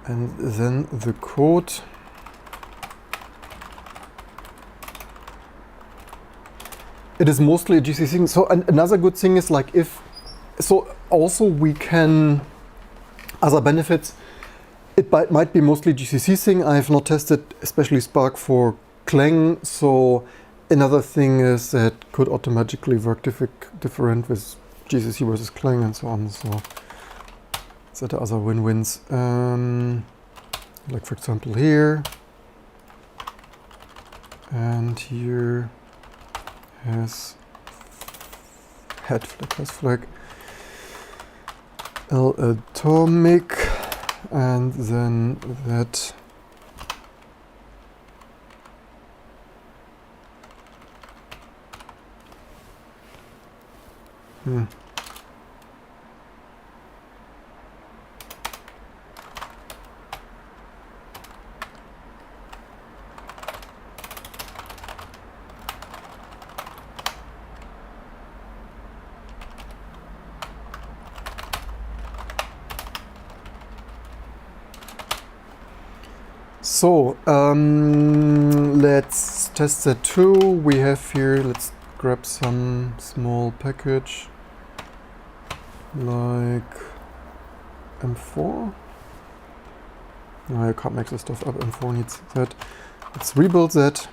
And then the code. It is mostly a GCC thing. So another good thing is like so also we can, other benefits, it might be mostly GCC thing. I have not tested especially Spark for Clang. So another thing is that could automatically work different with GCC versus Clang and so on. So that are other win-wins. Like for example here. And here has head flag, has flag, L atomic, and then that So let's test that too. We have here, let's grab some small package like M4. No, I can't make this stuff up. M4 needs that. Let's rebuild that.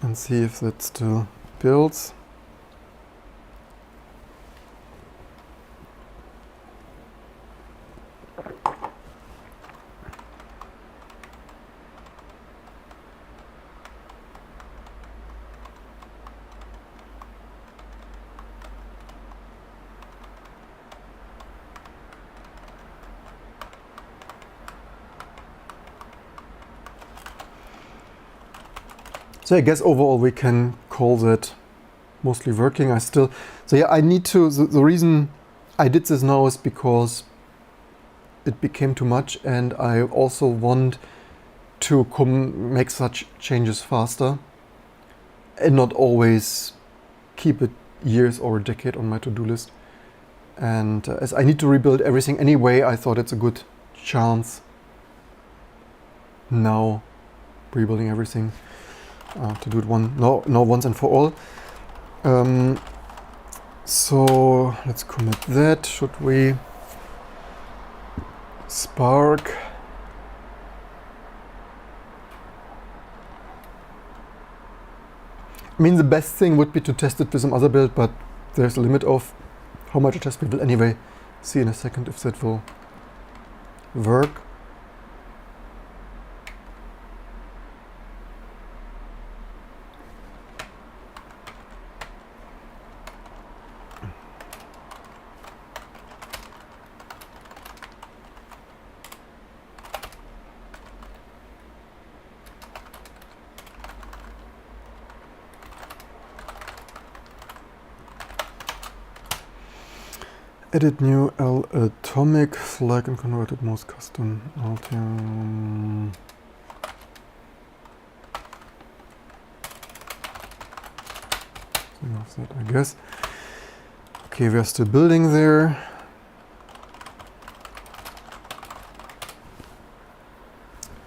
And see if that still builds. So I guess overall we can call that mostly working. So yeah, I need to, the reason I did this now is because it became too much, and I also want to make such changes faster and not always keep it years or a decade on my to-do list. And as I need to rebuild everything anyway, I thought it's a good chance now, rebuilding everything, to do it once and for all. So let's commit that. Should we Spark? I mean, the best thing would be to test it with some other build, but there's a limit of how much a test. We will anyway see in a second if that will work. Edit new L atomic flag and convert it most custom Altium. Enough of that, I guess. Okay, we are still building there.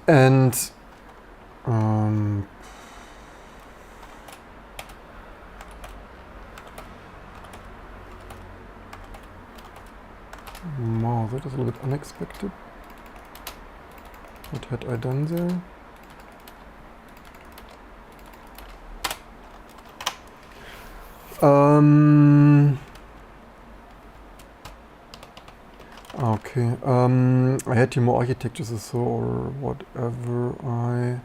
And wow, that is a little bit unexpected. What had I done there? Okay, I had here more architectures so or whatever I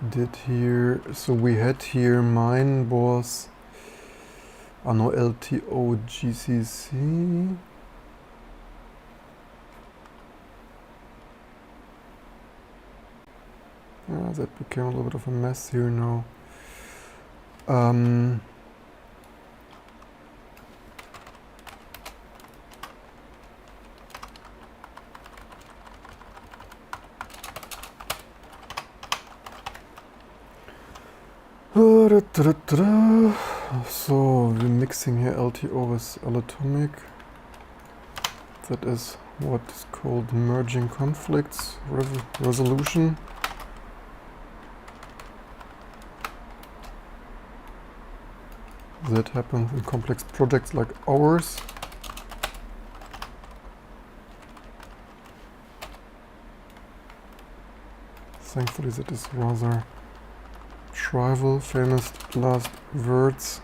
did here. So we had here, mine was no LTO GCC. That became a little bit of a mess here now. So we're mixing here LTO with allatomic. That is what is called merging conflicts resolution. That happens in complex projects like ours. Thankfully that is rather trivial. Famous last words.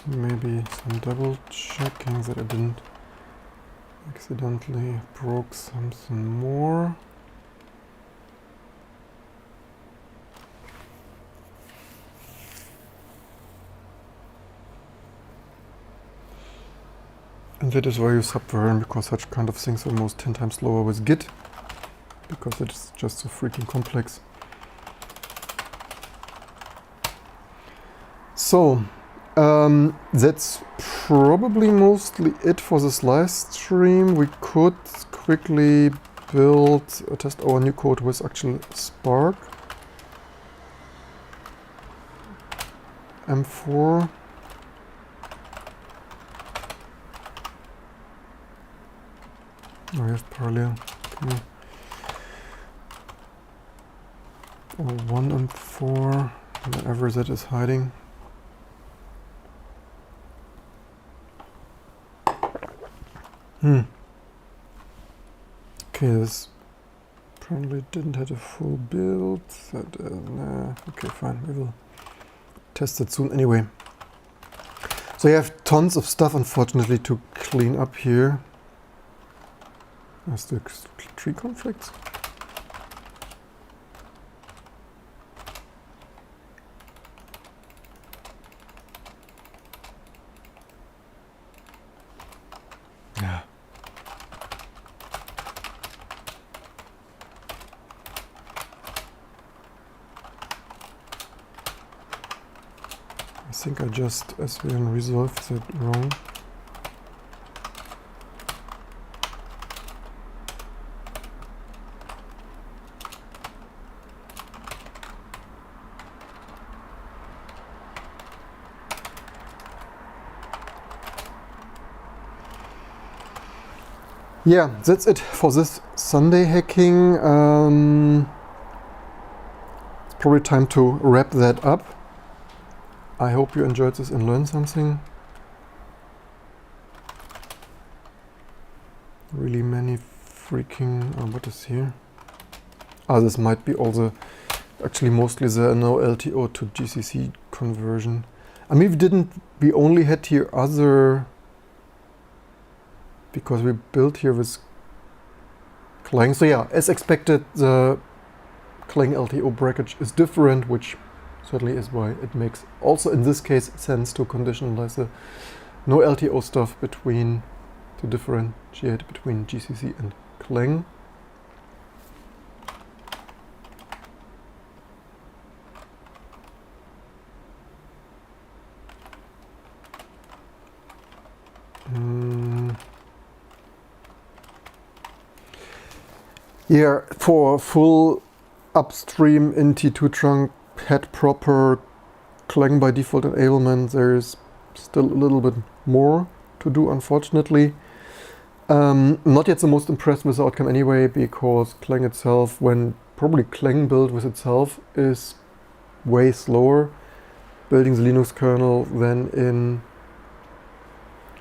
Maybe some double checking that I didn't accidentally broke something more. And that is why you subvert, because such kind of things are almost 10 times slower with Git, because it's just so freaking complex. So that's probably mostly it for this live stream. We could quickly test our new code with actual Spark M4. Oh, yes, parallel. Okay. Or 1 and 4, wherever that is hiding. Okay, this probably didn't have a full build. Nah. Okay, fine. We will test it soon anyway. So you have tons of stuff, unfortunately, to clean up here. There's the tree conflicts. Yeah. I think I just SVN resolved that wrong. Yeah, that's it for this Sunday hacking. It's probably time to wrap that up. I hope you enjoyed this and learned something. Really many freaking... what is here? This might be all the... Actually, mostly the no LTO to GCC conversion. I mean, we only had here other... Because we built here with Clang. So yeah, as expected, the Clang LTO breakage is different, which certainly is why it makes also in this case sense to conditionalize the no LTO stuff to differentiate between GCC and Clang. Yeah, for full upstream in T2 trunk head proper Clang by default enablement, there is still a little bit more to do, unfortunately. Not yet the most impressed with the outcome anyway, because Clang itself, when probably Clang built with itself, is way slower building the Linux kernel than in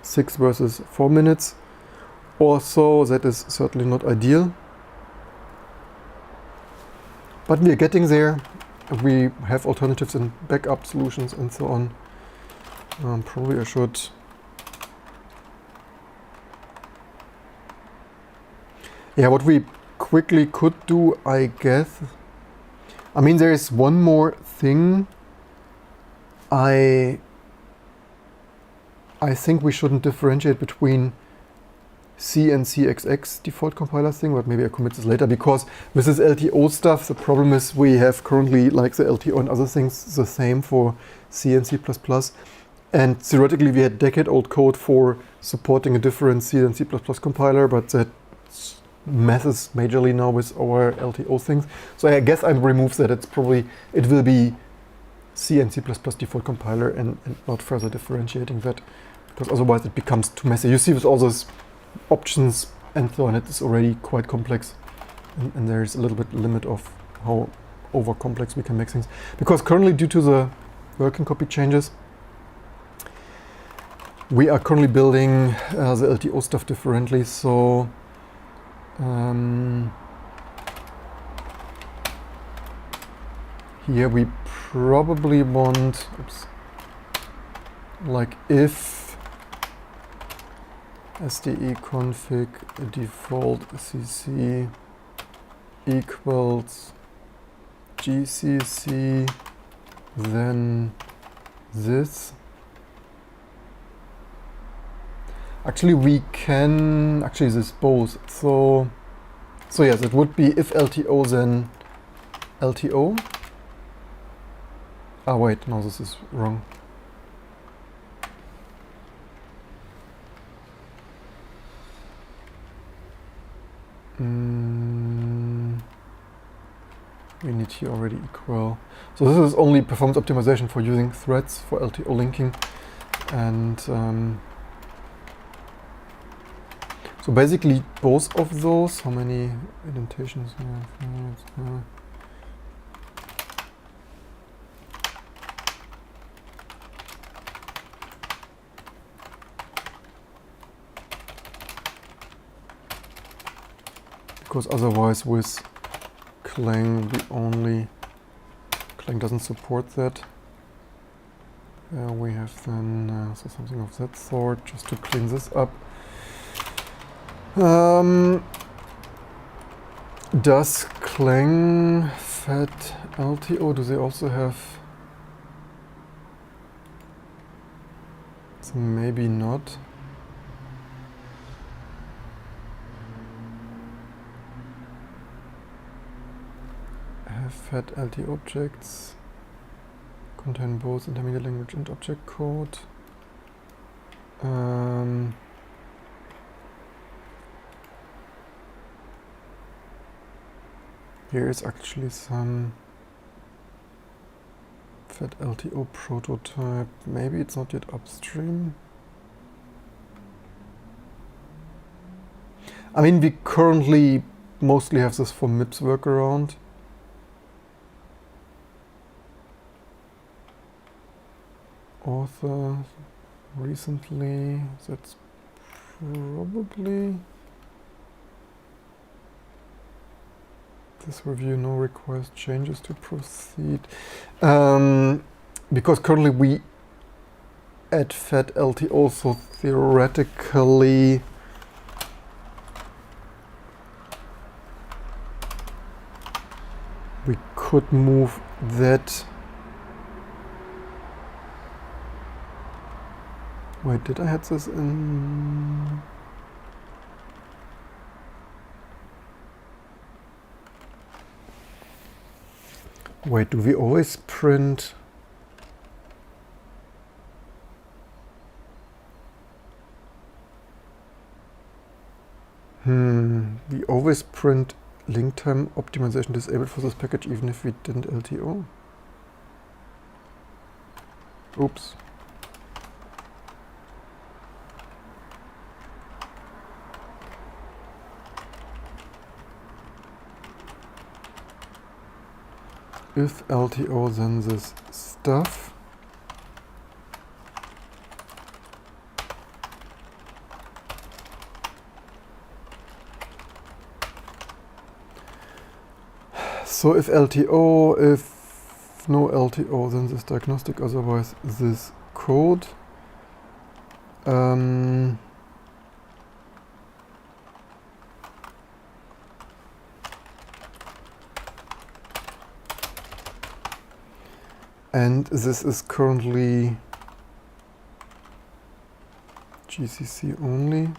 6 versus 4 minutes or so. That is certainly not ideal. But we are getting there. We have alternatives and backup solutions and so on. Probably I should. Yeah, what we quickly could do, I guess. I mean, there is one more thing. I think we shouldn't differentiate between C and CXX default compiler thing, but maybe I commit this later, because with this LTO stuff, the problem is we have currently, like the LTO and other things, the same for C and C++. And theoretically, we had decade-old code for supporting a different C and C++ compiler, but that messes majorly now with our LTO things. So I guess I remove that. It will be C and C++ default compiler and not further differentiating that, because otherwise it becomes too messy. You see with all those options and so on, it's already quite complex, and there's a little bit limit of how over complex we can make things. Because currently, due to the working copy changes, we are currently building the LTO stuff differently. So here we probably want, like if SDE config default CC equals GCC, then this. Actually, we can, actually this both. So yes, it would be if LTO, then LTO. Ah, wait, no, this is wrong. We need here already equal. So this is only performance optimization for using threads for LTO linking. And so basically both of those, how many indentations? Because otherwise with Clang Clang doesn't support that. We have then so something of that sort, just to clean this up. Does Clang fed LTO, do they also have? So maybe not. Have fed LTO objects contain both intermediate language and object code. Here is actually some fed LTO prototype. Maybe it's not yet upstream. I mean, we currently mostly have this for MIPS workaround. Author recently, that's probably this review, no requires changes to proceed. Because currently we add fed LTO, so theoretically we could move that. Wait, did I have this in? Wait, do we always print? We always print link time optimization disabled for this package even if we didn't LTO. Oops. If LTO, then this stuff. So if LTO, if no LTO, then this diagnostic, otherwise this code. And this is currently GCC only.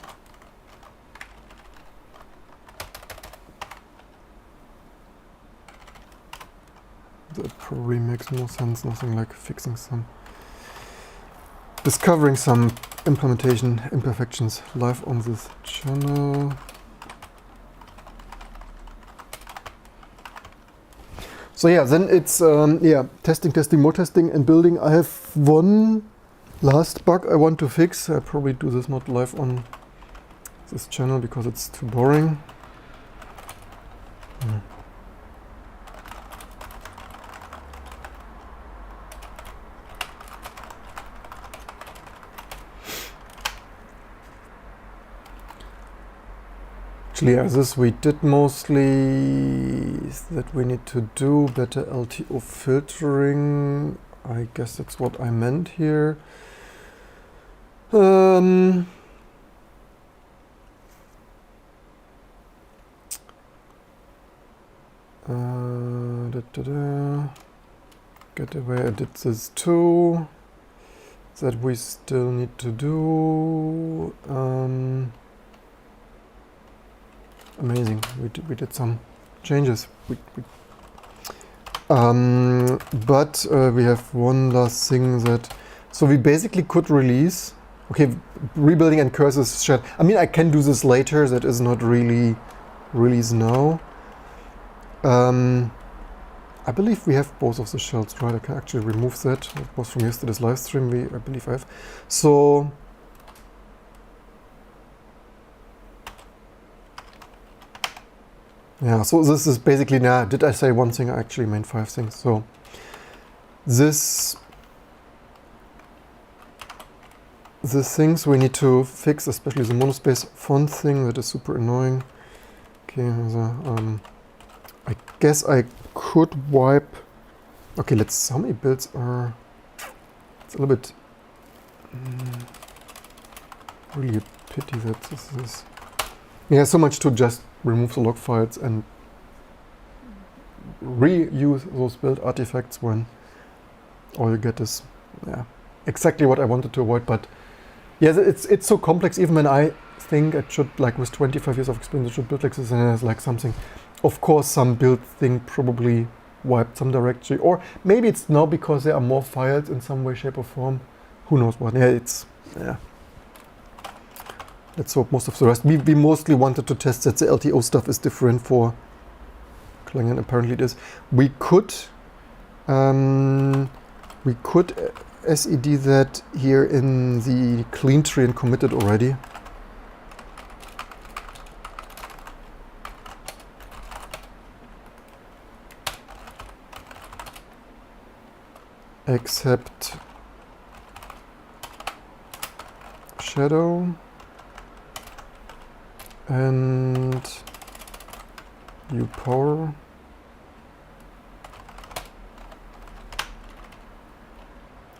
That probably makes more sense, nothing like discovering some implementation imperfections live on this channel. So yeah, then it's testing, more testing and building. I have one last bug I want to fix. I probably do this not live on this channel because it's too boring. Actually, yeah, this we did mostly. That we need to do better LTO filtering. I guess that's what I meant here. Get away, I did this too. That we still need to do. Amazing, we did some changes. But we have one last thing that, so we basically could release, okay, rebuilding and curses shared. I mean, I can do this later, that is not really release now. I believe we have both of the shells, right? I can actually remove that. It was from yesterday's live stream, I believe I have. So, yeah, so this is basically, did I say one thing? I actually meant 5 things. So, the things we need to fix, especially the monospace font thing, that is super annoying. Okay, I guess I could wipe. Okay, how many builds are. It's a little bit. Really a pity that this is. Yeah, so much to just remove the log files and reuse those build artifacts when all you get is exactly what I wanted to avoid. But yeah, it's so complex. Even when I think it should, like with 25 years of experience, it should build like this, and there's like something. Of course, some build thing probably wiped some directory, or maybe it's now because there are more files in some way, shape, or form. Who knows what? Yeah. Let's hope most of the rest. We mostly wanted to test that the LTO stuff is different for Klingon. Apparently it is. We could SED that here in the clean tree and commit it already. Except shadow and upower.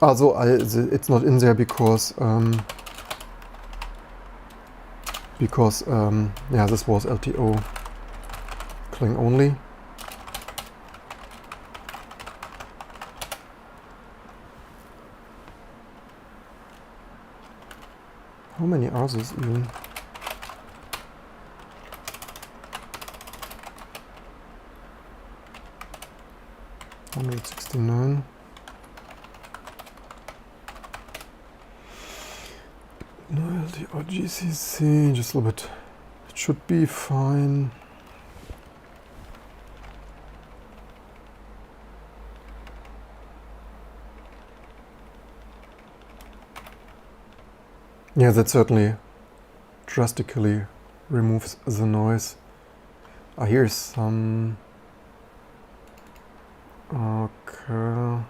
Also, it's not in there because this was LTO Kling only. How many are these even? $169. No LT or GCC, just a little bit. It should be fine. Yeah, that certainly drastically removes the noise. I hear some. Okay,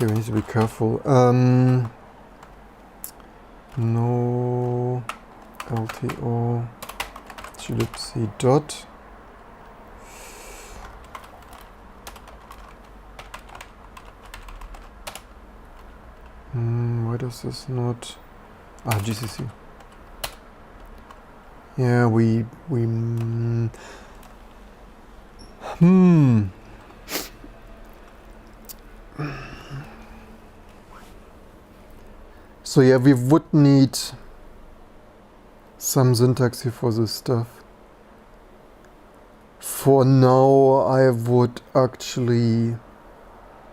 we need to be careful. No LTO glibc dot. Why does this not... GCC. Yeah, So yeah, we would need some syntax here for this stuff. For now, I would actually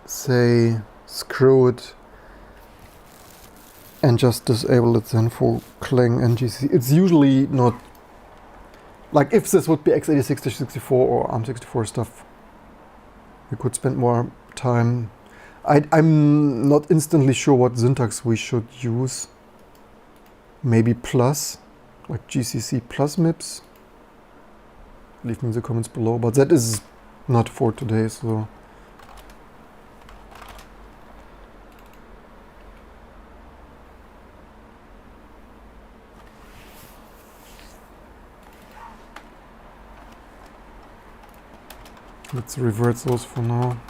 say screw it and just disable it then for Clang and GCC. It's usually not... Like if this would be x86-64 or ARM64 stuff, we could spend more time. I'm not instantly sure what syntax we should use. Maybe plus, like GCC plus MIPS. Leave me in the comments below, but that is not for today, so. Let's revert those for now.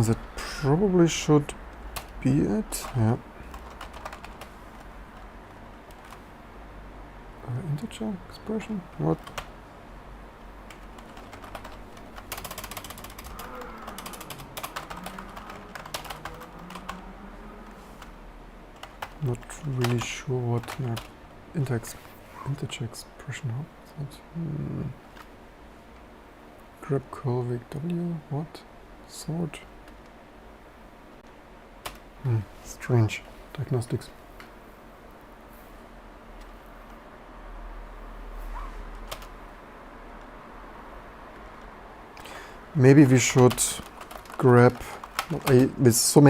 That probably should be it. Yeah. Integer expression? What? Not really sure what integer expression. How is that? Grab Colvig W. What? Sort. Strange diagnostics. Maybe we should grab. With so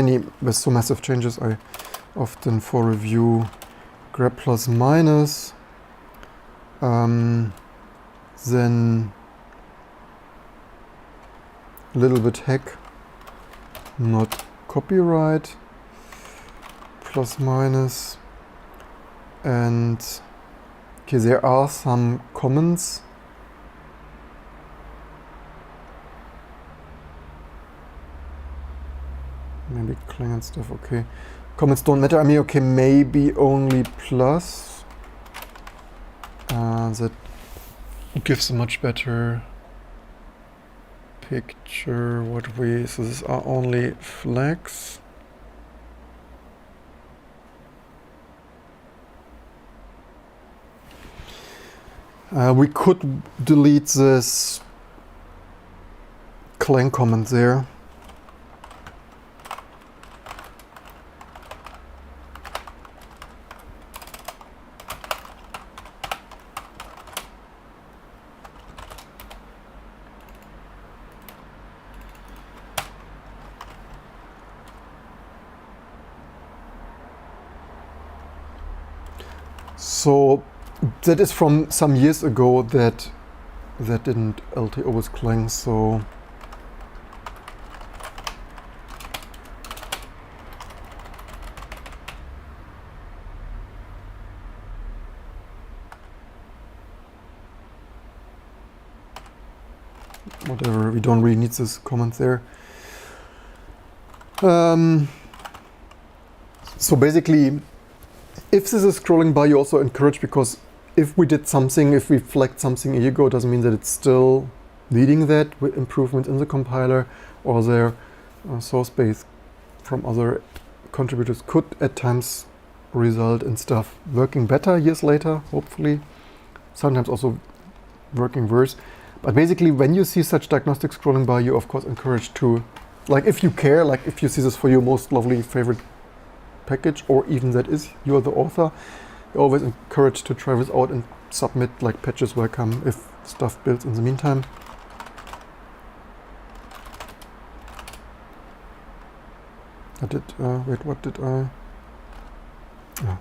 massive changes, I often for review grab plus minus. Then a little bit hack, not copyright. Plus minus, and okay, there are some comments. Maybe Clang and stuff. Okay, comments don't matter. I mean, okay, maybe only plus. That gives a much better picture. So these are only flags. We could delete this Clang comment there. So that is from some years ago that didn't LTO with Clang, so whatever, we don't really need this comment there. So basically, if this is scrolling by, you also encourage, because if we did something, if we flagged something a year ago, it doesn't mean that it's still leading that with improvements in the compiler, or their source base from other contributors could at times result in stuff working better years later, hopefully. Sometimes also working worse. But basically, when you see such diagnostic scrolling by, you of course encourage to, like if you care, like if you see this for your most lovely favorite package, or even that is you're the author, you're always encouraged to try this out and submit like patches welcome if stuff builds in the meantime. I did, wait, what did I? Oh.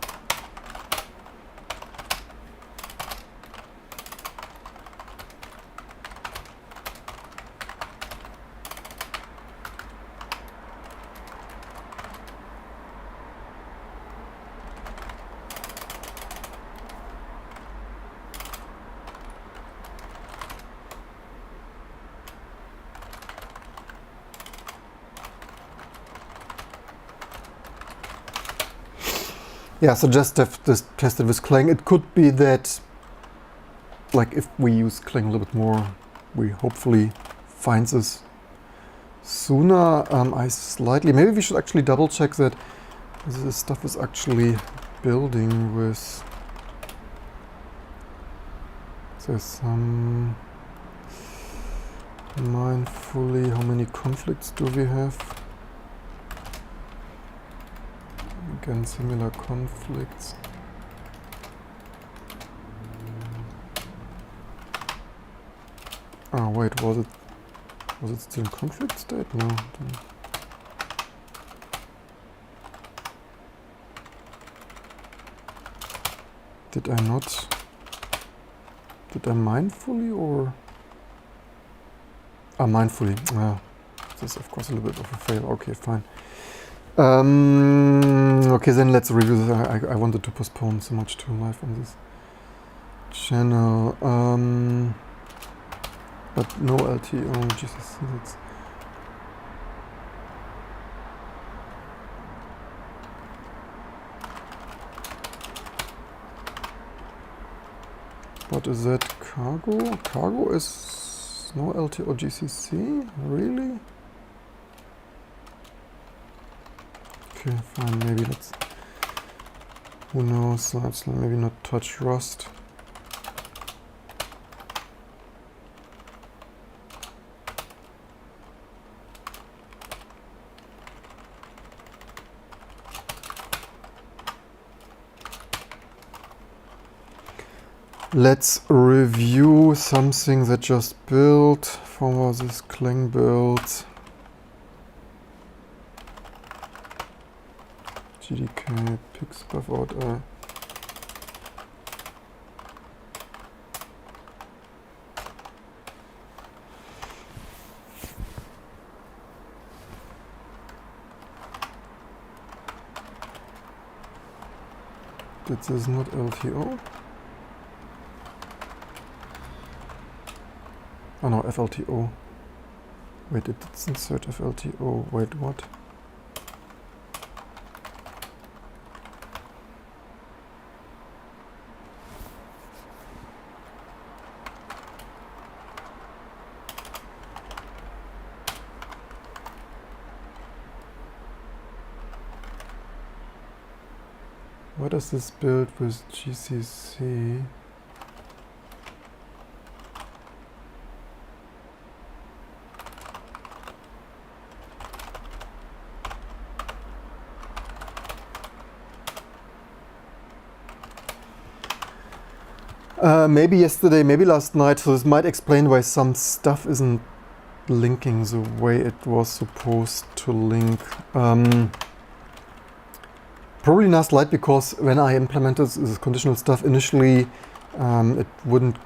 Yeah, so just have this tested with Clang. It could be that, like, if we use Clang a little bit more, we hopefully find this sooner. Maybe we should actually double check that this stuff is actually building with. There's some mindfully, how many conflicts do we have? Again, similar conflicts. Oh wait, was it still in conflict state? No. Did I not? Did I mindfully or? Ah, mindfully. This is of course a little bit of a fail. Okay, fine. Okay, then let's review this. I wanted to postpone so much to live on this channel. But no LTO, Jesus. That's what is that? Cargo? Cargo is no LTO GCC? Really? Okay, fine, maybe let's, who knows, let's maybe not touch Rust. Let's review something that just built for this Clang build. GDK picks buff out. This is not LTO. Oh no, FLTO. Wait, it did insert FLTO. Wait, what? What does this build with GCC? Maybe yesterday, maybe last night, so this might explain why some stuff isn't linking the way it was supposed to link. Probably last night because when I implemented this conditional stuff initially, it wouldn't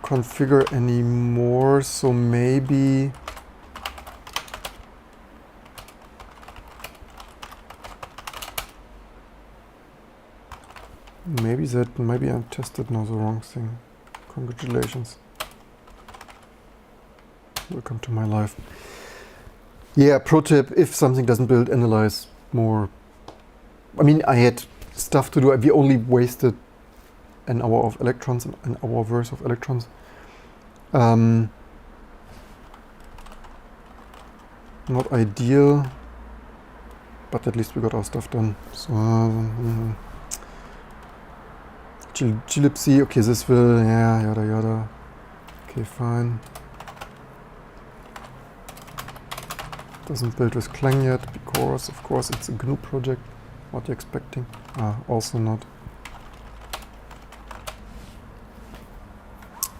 configure anymore, so maybe maybe I tested now the wrong thing. Congratulations. Welcome to my life. Yeah, pro tip, if something doesn't build, analyze more. I mean, I had stuff to do. We only wasted an hour of electrons, an hour worth of electrons. Not ideal, but at least we got our stuff done. So, glibc, okay, this will, yeah, yada yada. Okay, fine. Doesn't build with Clang yet because, of course, it's a GNU project. What are you expecting? Also not.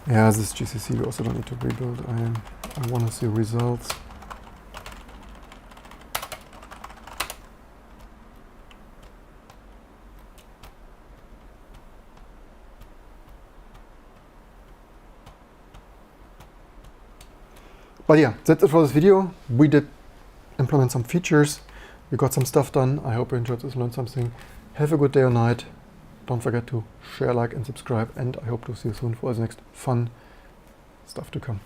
Yeah, this GCC we also don't need to rebuild. I want to see results. But yeah, that's it for this video. We did implement some features. We got some stuff done. I hope you enjoyed this, learned something. Have a good day or night. Don't forget to share, like, and subscribe. And I hope to see you soon for the next fun stuff to come.